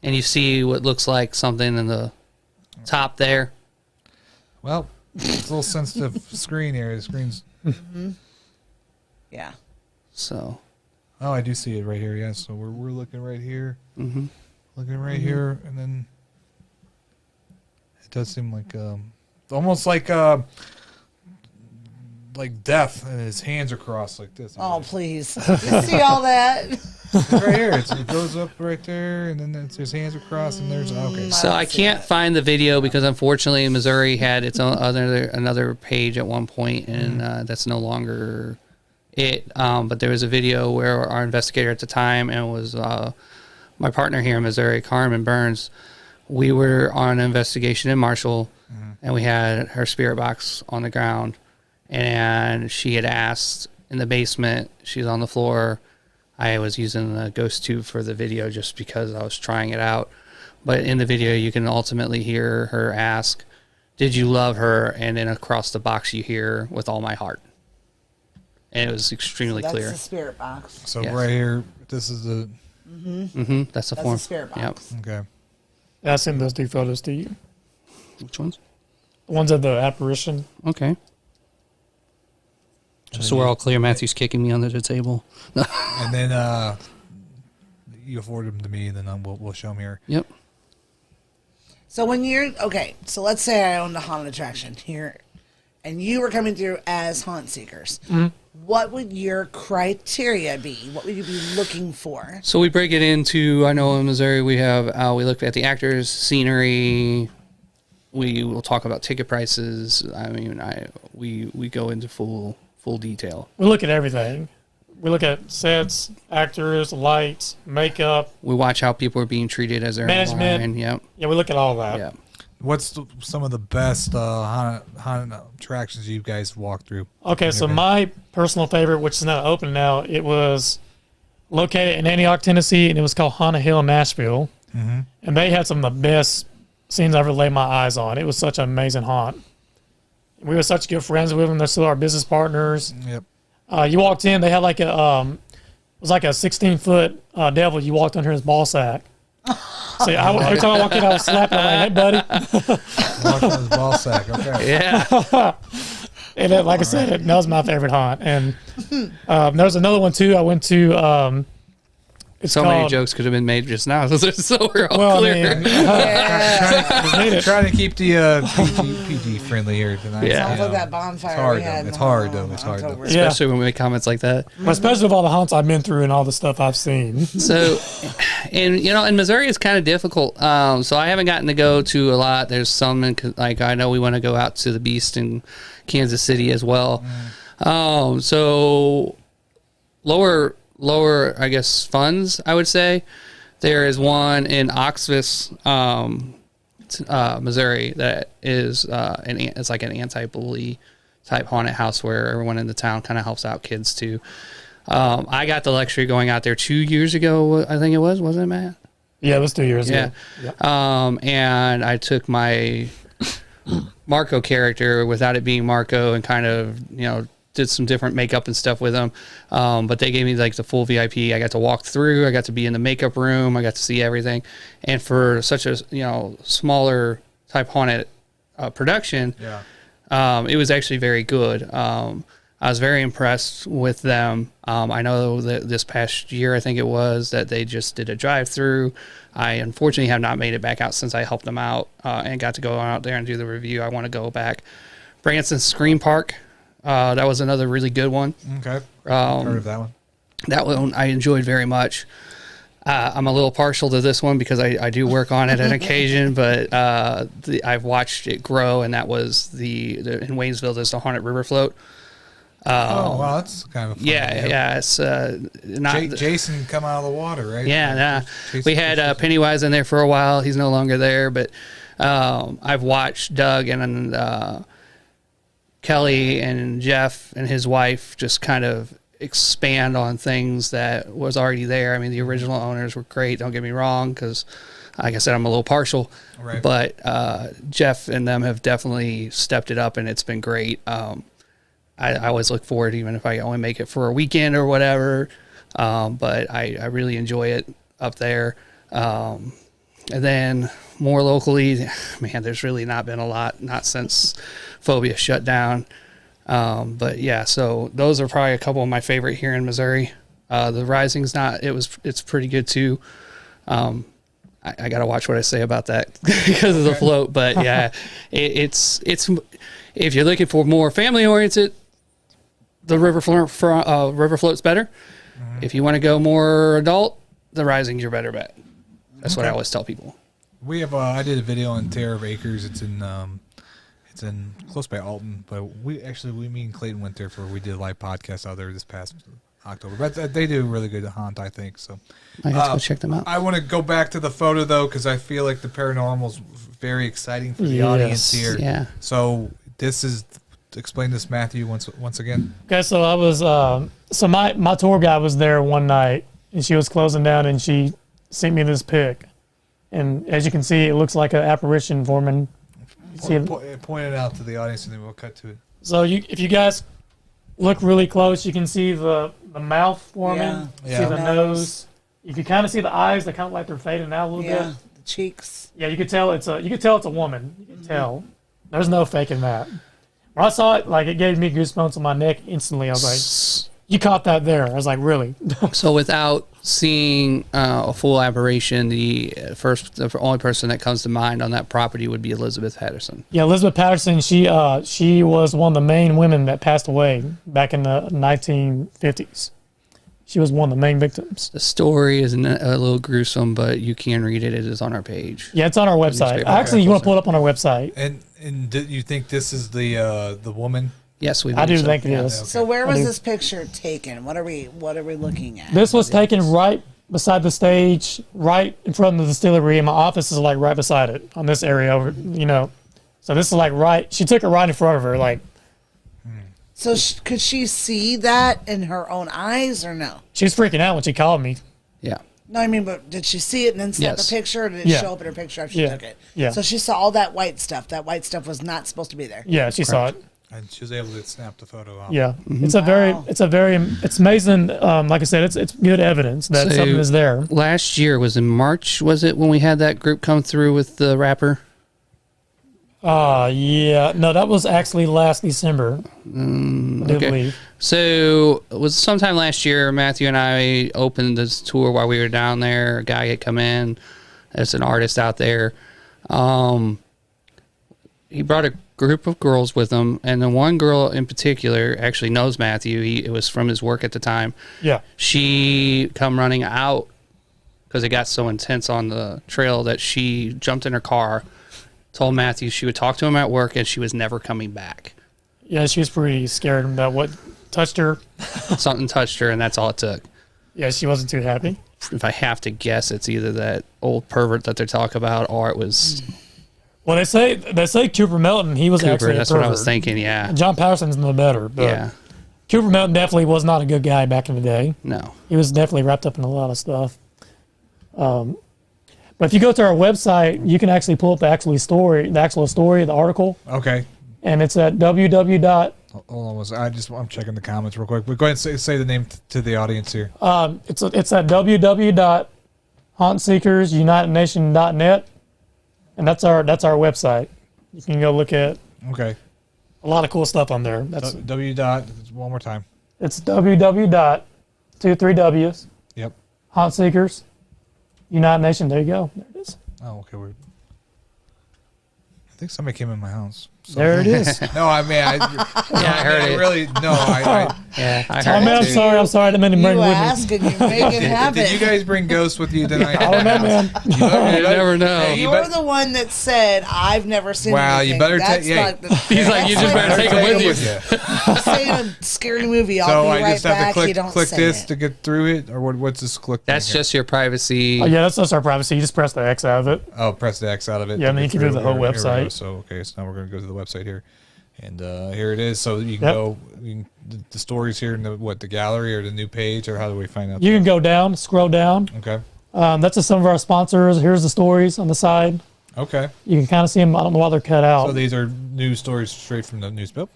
and you see what looks like something in the top there. Well, it's a little sensitive screen here. The screen's. Yeah. So, Oh, I do see it right here. Yes. So we're looking right here, mhm. looking right here, and then it does seem like almost like death, and his hands are crossed like this. Oh, please. You see all that? It's right here. It goes up right there, and then his hands are crossed, and there's okay. So I can't find the video because unfortunately Missouri had its own another page at one point, and that's no longer it. But there was a video where our investigator at the time, and it was my partner here in Missouri, Carmen Burns. We were on an investigation in Marshall, and we had her spirit box on the ground, and she had asked in the basement. She's on the floor. I was using the ghost tube for the video just because I was trying it out. But in the video, you can ultimately hear her ask, "Did you love her?" And then across the box, you hear, "With all my heart." And it was extremely That's clear. the spirit box. So Yes. right here, this is the That's the That's form. the spirit box. okay. I sent those 2 photos to you. Which ones? The ones of the apparition. Okay. Just so we're all clear, Matthew's kicking me under the table. And then you forward them to me, and then we'll show them here. Yep. So when you're okay, so let's say I owned a haunted attraction here, and you were coming through as haunt seekers. What would your criteria be? What would you be looking for? So we break it into, I know in Missouri we have, we look at the actors, scenery. We will talk about ticket prices. I mean, we go into full detail. We look at everything. We look at sets, actors, lights, makeup. We watch how people are being treated as they're Management. in line. Yep. Yeah, we look at all that. Yep. What's some of the best haunted attractions you guys walked through? Okay, so my personal favorite, which is not open now, it was located in Antioch, Tennessee, and it was called Haunted Hill, Nashville. And they had some of the best scenes I ever laid my eyes on. It was such an amazing haunt. We were such good friends with them. They're still our business partners. Yep. You walked in, they had like it was like a 16-foot devil. You walked under his ball sack. So every time I walked in, I was slapping him like, "Hey, buddy!" Walking his ball sack. Okay. Yeah. And then, like I said, that was my favorite haunt. And there's another one too. I went to. It's So called, many jokes could have been made just now. So we're all Well, clear. I mean, Trying to keep the PG friendly here tonight. Yeah. Sounds like that bonfire It's hard, we had. though. in It's the hard, hall though. It's in hard, though. October. Yeah. Especially when we make comments like that. But especially with all the haunts I've been through and all the stuff I've seen. So, and you know, in Missouri, it's kind of difficult. So I haven't gotten to go to a lot. There's some, like I know we want to go out to the Beast in Kansas City as well. So lower, I guess, funds, I would say. There is one in Oxvis, Missouri, that is it's like an anti-bully type haunted house where everyone in the town kind of helps out kids too. I got the luxury of going out there 2 years ago. I think it wasn't it, Matt? Yeah, it was 2 years ago. Yeah. And I took my Marco character without it being Marco and kind of, did some different makeup and stuff with him. But they gave me like the full VIP. I got to walk through. I got to be in the makeup room. I got to see everything. And for such a, smaller type haunted production, it was actually very good. I was very impressed with them. I know that this past year, I think it was, that they just did a drive-through. I unfortunately have not made it back out since I helped them out and got to go out there and do the review. I want to go back. Branson Scream Park. That was another really good one. Okay. Heard of that one. That one I enjoyed very much. I'm a little partial to this one because I do work on it on occasion, but I've watched it grow, and that was in Waynesville, there's the Haunted River Float. Oh, wow, that's kind of fun. Yeah. It's not Jason come out of the water, right? Yeah, we had Pennywise in there for a while. He's no longer there, but I've watched Doug and Kelly and Jeff and his wife just kind of expand on things that was already there. I mean, the original owners were great, don't get me wrong, because like I said, I'm a little partial, right. But Jeff and them have definitely stepped it up, and it's been great. I always look forward, even if I only make it for a weekend or whatever, but I really enjoy it up there. And then more locally, man, there's really not been a lot, not since Phobia shut down. But yeah, so those are probably a couple of my favorite here in Missouri. The Rising's it's pretty good too. I got to watch what I say about that because of the float, but yeah, it's if you're looking for more family oriented, the River Float's better. Mm-hmm. If you want to go more adult, the Rising's your better bet. That's what I always tell people. We have I did a video on Terror of Acres. It's in close by Alton, but me and Clayton went there we did a live podcast out there this past October. But they do a really good haunt, I think. So I have to go check them out. I want to go back to the photo though, because I feel like the paranormal's very exciting for the audience here. Yeah. So explain this, Matthew, once again. Okay, so I was my tour guide was there one night, and she was closing down, and she sent me this pic, and as you can see, it looks like an apparition forming. Point it out to the audience, and then we'll cut to it. So if you guys look really close, you can see the mouth forming. Yeah. See the nose. You can kind of see the eyes. They kind of like they're fading out a little bit. The cheeks. Yeah, you could tell it's a woman. You can tell. There's no faking that. When I saw it, it gave me goosebumps on my neck instantly. I was like, you caught that there. I was like, really? So without seeing a full aberration, the only person that comes to mind on that property would be Elizabeth Patterson. Yeah, Elizabeth Patterson, she was one of the main women that passed away back in the 1950s. She was one of the main victims. The story is a little gruesome, but you can read it. It is on our page. Yeah, it's on our website. Actually, you want to pull it up on our website. And do you think this is the woman? Yes, I do think it is. Okay. So where was this picture taken? What are we looking at? This was taken right beside the stage, right in front of the distillery, and my office is right beside it on this area over. So this is right. She took it right in front of her, So could she see that in her own eyes or no? She was freaking out when she called me. Yeah. No, I mean, but did she see it and then snap the picture, or did it show up in her picture after she took it? Yeah. So she saw all that white stuff. That white stuff was not supposed to be there. Yeah, she saw it. And she was able to snap the photo out. Yeah. Mm-hmm. It's amazing. Like I said, it's good evidence that something is there. Last year, was in March, was it, when we had that group come through with the rapper? Yeah. No, that was actually last December. I do believe. So it was sometime last year, Matthew and I opened this tour while we were down there. A guy had come in. There's an artist out there. He brought a group of girls with him, and the one girl in particular actually knows Matthew. It was from his work at the time. Yeah. She come running out because it got so intense on the trail that she jumped in her car, told Matthew she would talk to him at work, and she was never coming back. Yeah, she was pretty scared about what touched her. Something touched her, and that's all it took. Yeah, she wasn't too happy. if I have to guess, it's either that old pervert that they're talking about, or it was Well, they say Cooper Melton. He was Cooper. actually a That's what I pervert. was thinking. Yeah. John Patterson's no better, but Yeah. Cooper Melton definitely was not a good guy back in the day. No. He was definitely wrapped up in a lot of stuff. But if you go to our website, you can actually pull up the actual story, the article, Okay. and it's at www. Hold on, I'm checking the comments real quick. But go ahead and say the name to the audience here. It's at www.hauntseekersunitednation.net, and that's our website. You can go look at Okay. a lot of cool stuff on there. That's So, W dot one more time. it's www.23ws Yep. Haunt Seekers United Nation. There you go. There it is. Oh, okay. I think somebody came in my house. So. There it is. No, I mean, I heard it. Really, no, I Yeah, I Oh heard man, it I'm too. sorry. I'm sorry. I didn't mean to bring You it with me. ask and you make it happen. did you guys bring ghosts with you tonight? I don't know, man. You never know. Hey, You're the one that said I've never seen. Wow, you anything. better That's take- yeah. not the- He's like, you that's just better take them with you. Say a scary movie. I'll So be I right just have back. to You click don't click say this it. to get through it, or what's this click? That's thing here? just your privacy. Oh, yeah, that's our privacy. You just press the X out of it. Oh, press the X out of it. Yeah, to and then get you can do through. the whole Here we go. website. So okay, so now we're gonna go to the website here, and here it is. So you can Yep. go the stories here in the gallery or the new page, or how do we find out? You that? can go down, scroll down. Okay. That's just some of our sponsors. Here's the stories on the side. Okay. You can kind of see them. I don't know why they're cut out. So these are news stories straight from the newspaper.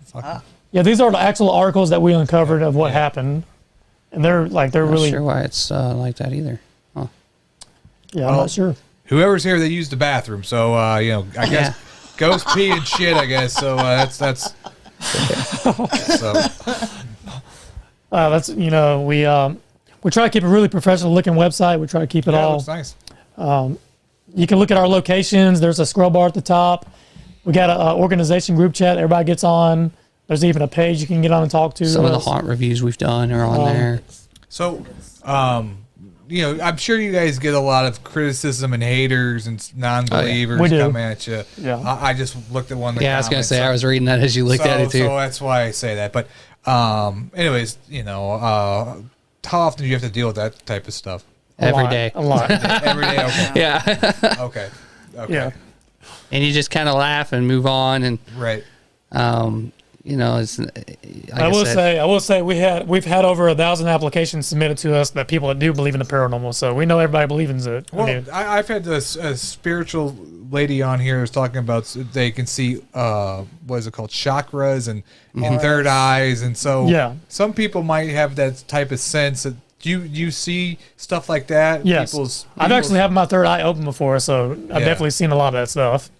Yeah, these are the actual articles that we uncovered of what happened, and they're Not really. sure why it's like that either. Huh. Yeah, I'm not sure. Whoever's here, they use the bathroom. So I guess ghost pee and shit. I guess so. That's. So That's we try to keep a really professional looking website. We try to keep it yeah, it all. looks nice. You can look at our locations. There's a scroll bar at the top. We got an organization group chat. Everybody gets on. There's even a page you can get on and talk to. Some of the us. haunt reviews we've done are on there. So, I'm sure you guys get a lot of criticism and haters and non-believers We do. coming at you. Yeah. I just looked at one of the Yeah, I was gonna comments. say I was reading that as you looked at it too. So that's why I say that. But anyways, how often do you have to deal with that type of stuff? Every lot, day. A lot. Every day? Okay. Yeah, Okay. Yeah. and you just kind of laugh and move on, and Right. it's. Like I will say we've had over 1,000 applications submitted to us that people that do believe in the paranormal. So we know everybody believes in it. Well, I've had a spiritual lady on here who's talking about they can see what is it called, chakras and third eyes, and so Yeah. some people might have that type of sense. That you see stuff like that. Yes, I've actually had my third eye open before, so I've definitely seen a lot of that stuff.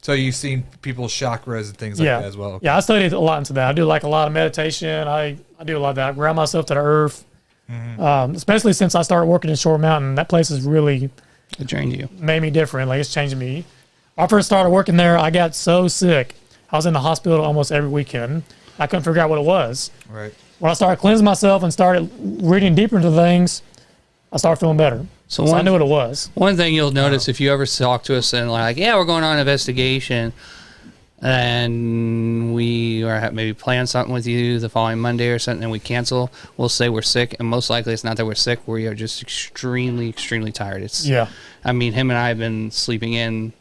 So you've seen people's chakras and things like that as well. Yeah, I studied a lot into that. I do like a lot of meditation. I do a lot of that. I ground myself to the earth. Especially since I started working in Shore Mountain, that place has really It drained you. made me different. Like, it's changing me. When I first started working there, I got so sick. I was in the hospital almost every weekend. I couldn't figure out what it was. Right. When I started cleansing myself and started reading deeper into things, I started feeling better. So I knew what it was. One thing you'll notice if you ever talk to us and like, yeah, we're going on an investigation, and we or maybe plan something with you the following Monday or something, and we cancel, we'll say we're sick, and most likely it's not that we're sick. We are just extremely, extremely tired. I mean, him and I have been sleeping in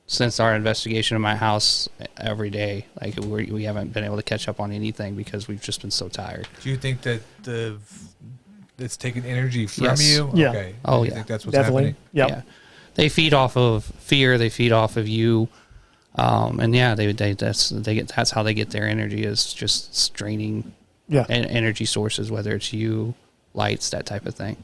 since our investigation in my house every day. Like we haven't been able to catch up on anything because we've just been so tired. Do you think that it's taking energy from Yes. you? Yeah. Okay. Oh, You yeah. think that's what's Definitely. happening? Yep. Yeah, they feed off of fear. They feed off of you, and yeah, that's how they get their energy, is just straining Yeah. energy sources, whether it's you, lights, that type of thing.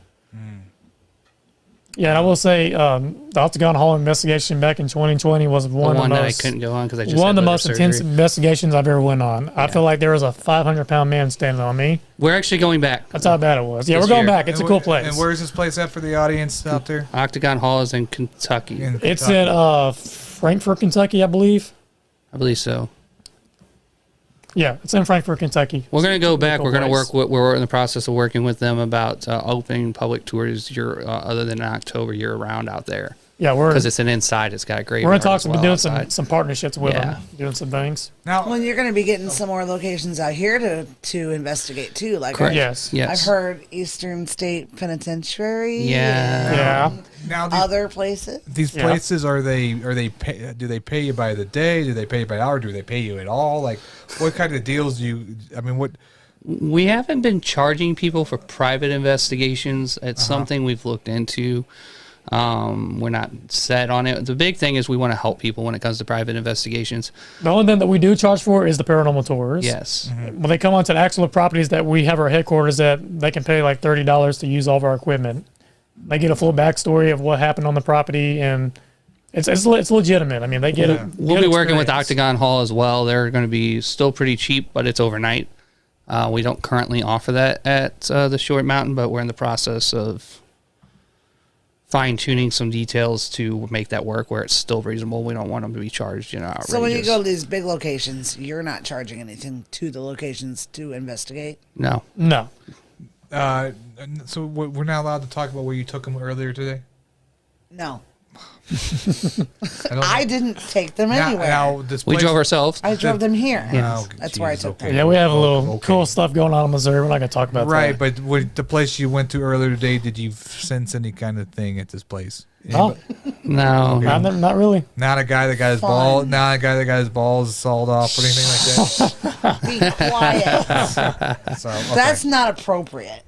Yeah, and I will say the Octagon Hall investigation back in 2020 was The one one of the that I most, couldn't go on because I just one of had the liver most intense surgery. investigations I've ever went on. I feel like there was a 500-pound man standing on me. We're actually going back. That's how bad it was. Yeah, This we're going year. back. It's a And cool wh- place. And where's this place at for the audience out there? Octagon Hall is in Kentucky. In It's Kentucky. in Frankfort, Kentucky, I believe. I believe so. Yeah, it's in Frankfort, Kentucky. We're going to go back. cool We're going to place. work. We're in the process of working with them about opening public tours other than in October, year round out there. Yeah, because it's an inside. It's got a great. We're in talks about doing some partnerships with Yeah. them, doing some things. Now, Well, you're going to be getting some more locations out here to investigate too. Like Correct. Yes. Yes. I've heard Eastern State Penitentiary. Yeah. Yeah. now Other places. these Yeah. places do they pay you by the day? Do they pay you by the hour? Do they pay you at all? Like, what kind of deals do you? I mean, what? We haven't been charging people for private investigations. It's something we've looked into. We're not set on it. The big thing is we want to help people when it comes to private investigations. The only thing that we do charge for is the paranormal tours. Yes. When they come onto the actual properties that we have our headquarters at, they can pay like $30 to use all of our equipment. They get a full backstory of what happened on the property, and it's legitimate. I mean, they get it. We'll be working with Octagon Hall as well. They're going to be still pretty cheap, but it's overnight. We don't currently offer that at the Short Mountain, but we're in the process of fine-tuning some details to make that work where it's still reasonable. We don't want them to be charged, outrageous. So when you go to these big locations, you're not charging anything to the locations to investigate. No. No. So we're not allowed to talk about where you took them earlier today. No, I, don't I didn't take them anywhere. Now this We place, drove ourselves. I drove them here. Oh, That's where I geez, took okay. them. Yeah, we have a little Okay. cool stuff going on in Missouri. We're not going to talk about Right, that. but with the place you went to earlier today, did you sense any kind of thing at this place? No, No. not really. Not a guy that got his Fun. ball. Not a guy that got his balls sawed off or anything like that. Be quiet. So okay. That's not appropriate.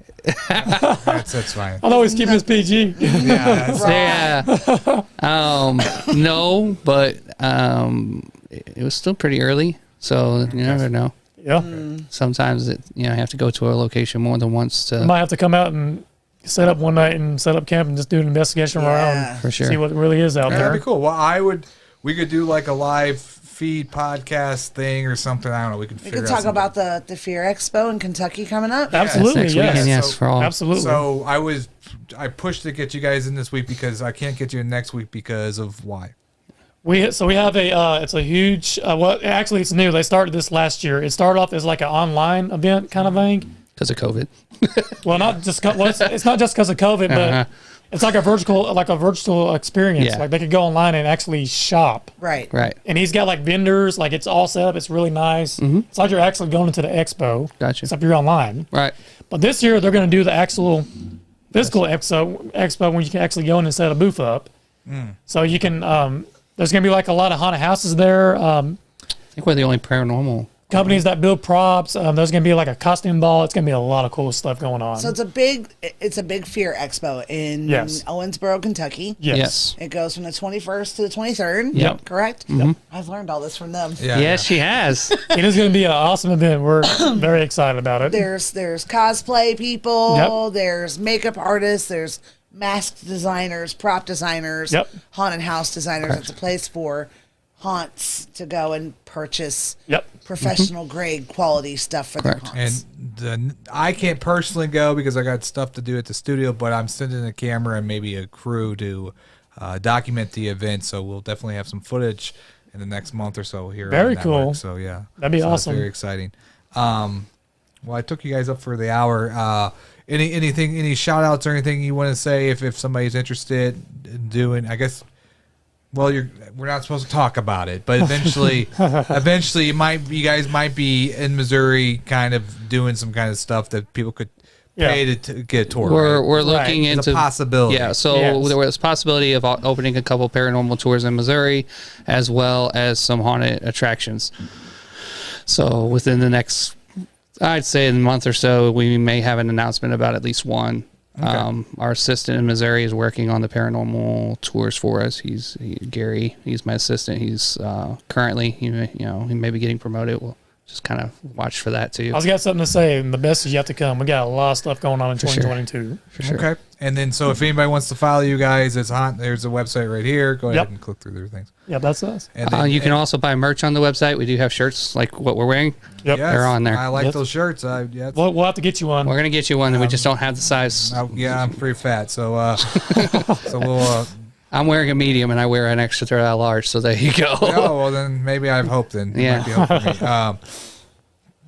that's fine. I'll always keep this PG. Yeah, that's, No, but it was still pretty early, so you never know. Yeah. Sometimes you have to go to a location more than once We to might have to come out and set up one night and set up camp and just do an investigation Yeah. around. for sure. See what really is out that'd there. be cool. Well, we could do like a live feed podcast thing or something. I don't know. We could We figure could out talk something. about the Fear Expo in Kentucky coming up. Absolutely, Next yes. weekend, yes, So- for all. Absolutely. So I pushed to get you guys in this week because I can't get you in next week because of why. We have it's a huge actually it's new. They started this last year. It started off as like an online event kind of thing. Because of COVID. Well, not just it's not just because of COVID, but it's like a virtual experience. Yeah. Like they could go online and actually shop. Right. Right. And he's got like vendors, like it's all set up. It's really nice. It's like you're actually going into the expo. Gotcha. Except you're online. Right. But this year they're going to do the actual physical expo when you can actually go in and set a booth up. So you can. There's going to be like a lot of haunted houses there. I think we're the only paranormal. Companies that build props. There's going to be like a costume ball. It's going to be a lot of cool stuff going on. So it's a big Fear Expo in Yes. Owensboro, Kentucky. yes. It goes from the 21st to the 23rd. Yep. Correct? I've learned all this from them. Yeah. Yes, she has. It is going to be an awesome event. We're very excited about it. There's cosplay people. Yep. There's makeup artists. There's mask designers, prop designers, Yep. haunted house designers. It's a place for haunts to go and purchase Yep. professional grade quality stuff for Correct. their haunts. And I can't personally go because I got stuff to do at the studio, but I'm sending a camera and maybe a crew to document the event. So we'll definitely have some footage in the next month or so here. Very on the cool. network. So yeah, That'd be so it's awesome. very exciting. Well, I took you guys up for the hour. Any shout outs or anything you want to say if somebody's interested in doing, I guess, well, we're not supposed to talk about it, but eventually you guys might be in Missouri kind of doing some kind of stuff that people could pay to get a tour. We're right? looking It's into a possibility. Yeah, so Yes. there was a possibility of opening a couple paranormal tours in Missouri, as well as some haunted attractions. So within the next, I'd say, in a month or so, we may have an announcement about at least one. Okay. Our assistant in Missouri is working on the paranormal tours for us. Gary. He's my assistant. He's currently, he may be getting promoted. We'll just kind of watch for that too. I was got something to say, and the best is yet to come. We got a lot of stuff going on in For sure. 2022. For sure. Okay. And then, so if anybody wants to follow you guys, there's a website right here. Go ahead Yep. and click through their things. Yeah, that's us. And then, You can also buy merch on the website. We do have shirts like what we're wearing. Yep. yes, they're on there. I like Yes. those shirts. Yeah, We'll have to get you one. We're gonna get you one. We just don't have the size. yeah, I'm pretty fat, so so we'll. I'm wearing a medium and I wear an extra large. So there you go. Oh well, then maybe I have hope. Then it Yeah. might be hope for me.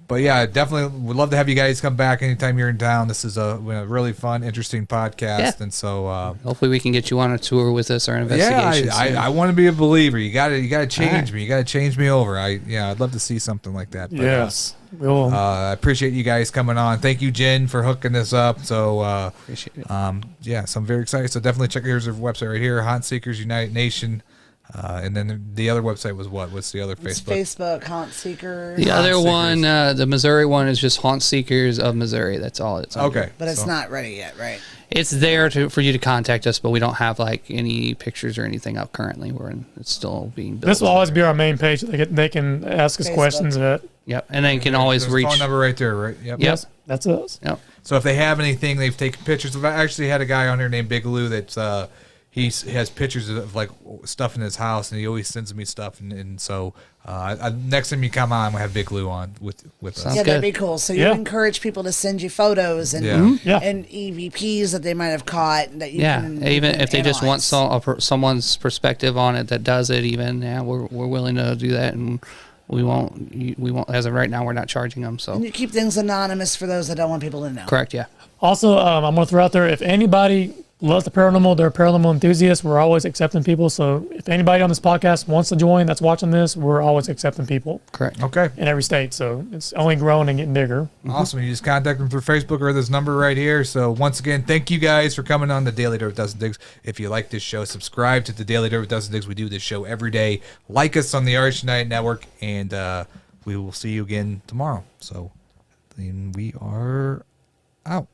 But yeah, definitely would love to have you guys come back anytime you're in town. This is a really fun, interesting podcast, Yeah. and so Hopefully we can get you on a tour with us or an investigation. yeah, I want to be a believer. You got to change me. You got to change me over. I'd love to see something like that. But, Yes. We'll, I appreciate you guys coming on. Thank you, Jen, for hooking this up. So Appreciate it. yeah, so I'm very excited. So definitely check here's our website right here, Haunt Seekers United Nation. And then the other website was what? What's the other It's Facebook? Facebook, Haunt Seekers. The Haunt other one, Seekers. the Missouri one, is just Haunt Seekers of Missouri. That's all it's under. Okay. But it's so- not ready yet, right? It's there for you to contact us, but we don't have like any pictures or anything up currently. It's still being built. this will always be our main page. They can ask us Facebook. questions at. Yep, and then you can always There's a reach. phone number right there, right? Yep. Yep. That's us. Yep. So if they have anything, they've taken pictures. I actually had a guy on here named Big Lou that's he has pictures of like stuff in his house, and he always sends me stuff. And so next time you come on, I'm gonna have Big Lou on with us. Sounds Yeah, that'd good. be cool. So you Yeah. encourage people to send you photos and Yeah. Yeah. and EVPs that they might have caught that you Yeah, can even can if they just want analyze. someone's perspective on it that does it, even we're willing to do that, and we won't as of right now we're not charging them. So And you keep things anonymous for those that don't want people to know. correct, yeah. Also, I'm going to throw out there, if anybody loves the paranormal, they're a paranormal enthusiast, we're always accepting people. So if anybody on this podcast wants to join that's watching this, we're always accepting people Correct. Okay. in every state. So it's only growing and getting bigger. Awesome. You just contact them through Facebook or this number right here. So once again, thank you guys for coming on the Daily Dirt with Dustin Diggs. If you like this show, subscribe to the Daily Dirt with Dustin Diggs. We do this show every day. Like us on the Arch Night Network, and we will see you again tomorrow. So then we are out.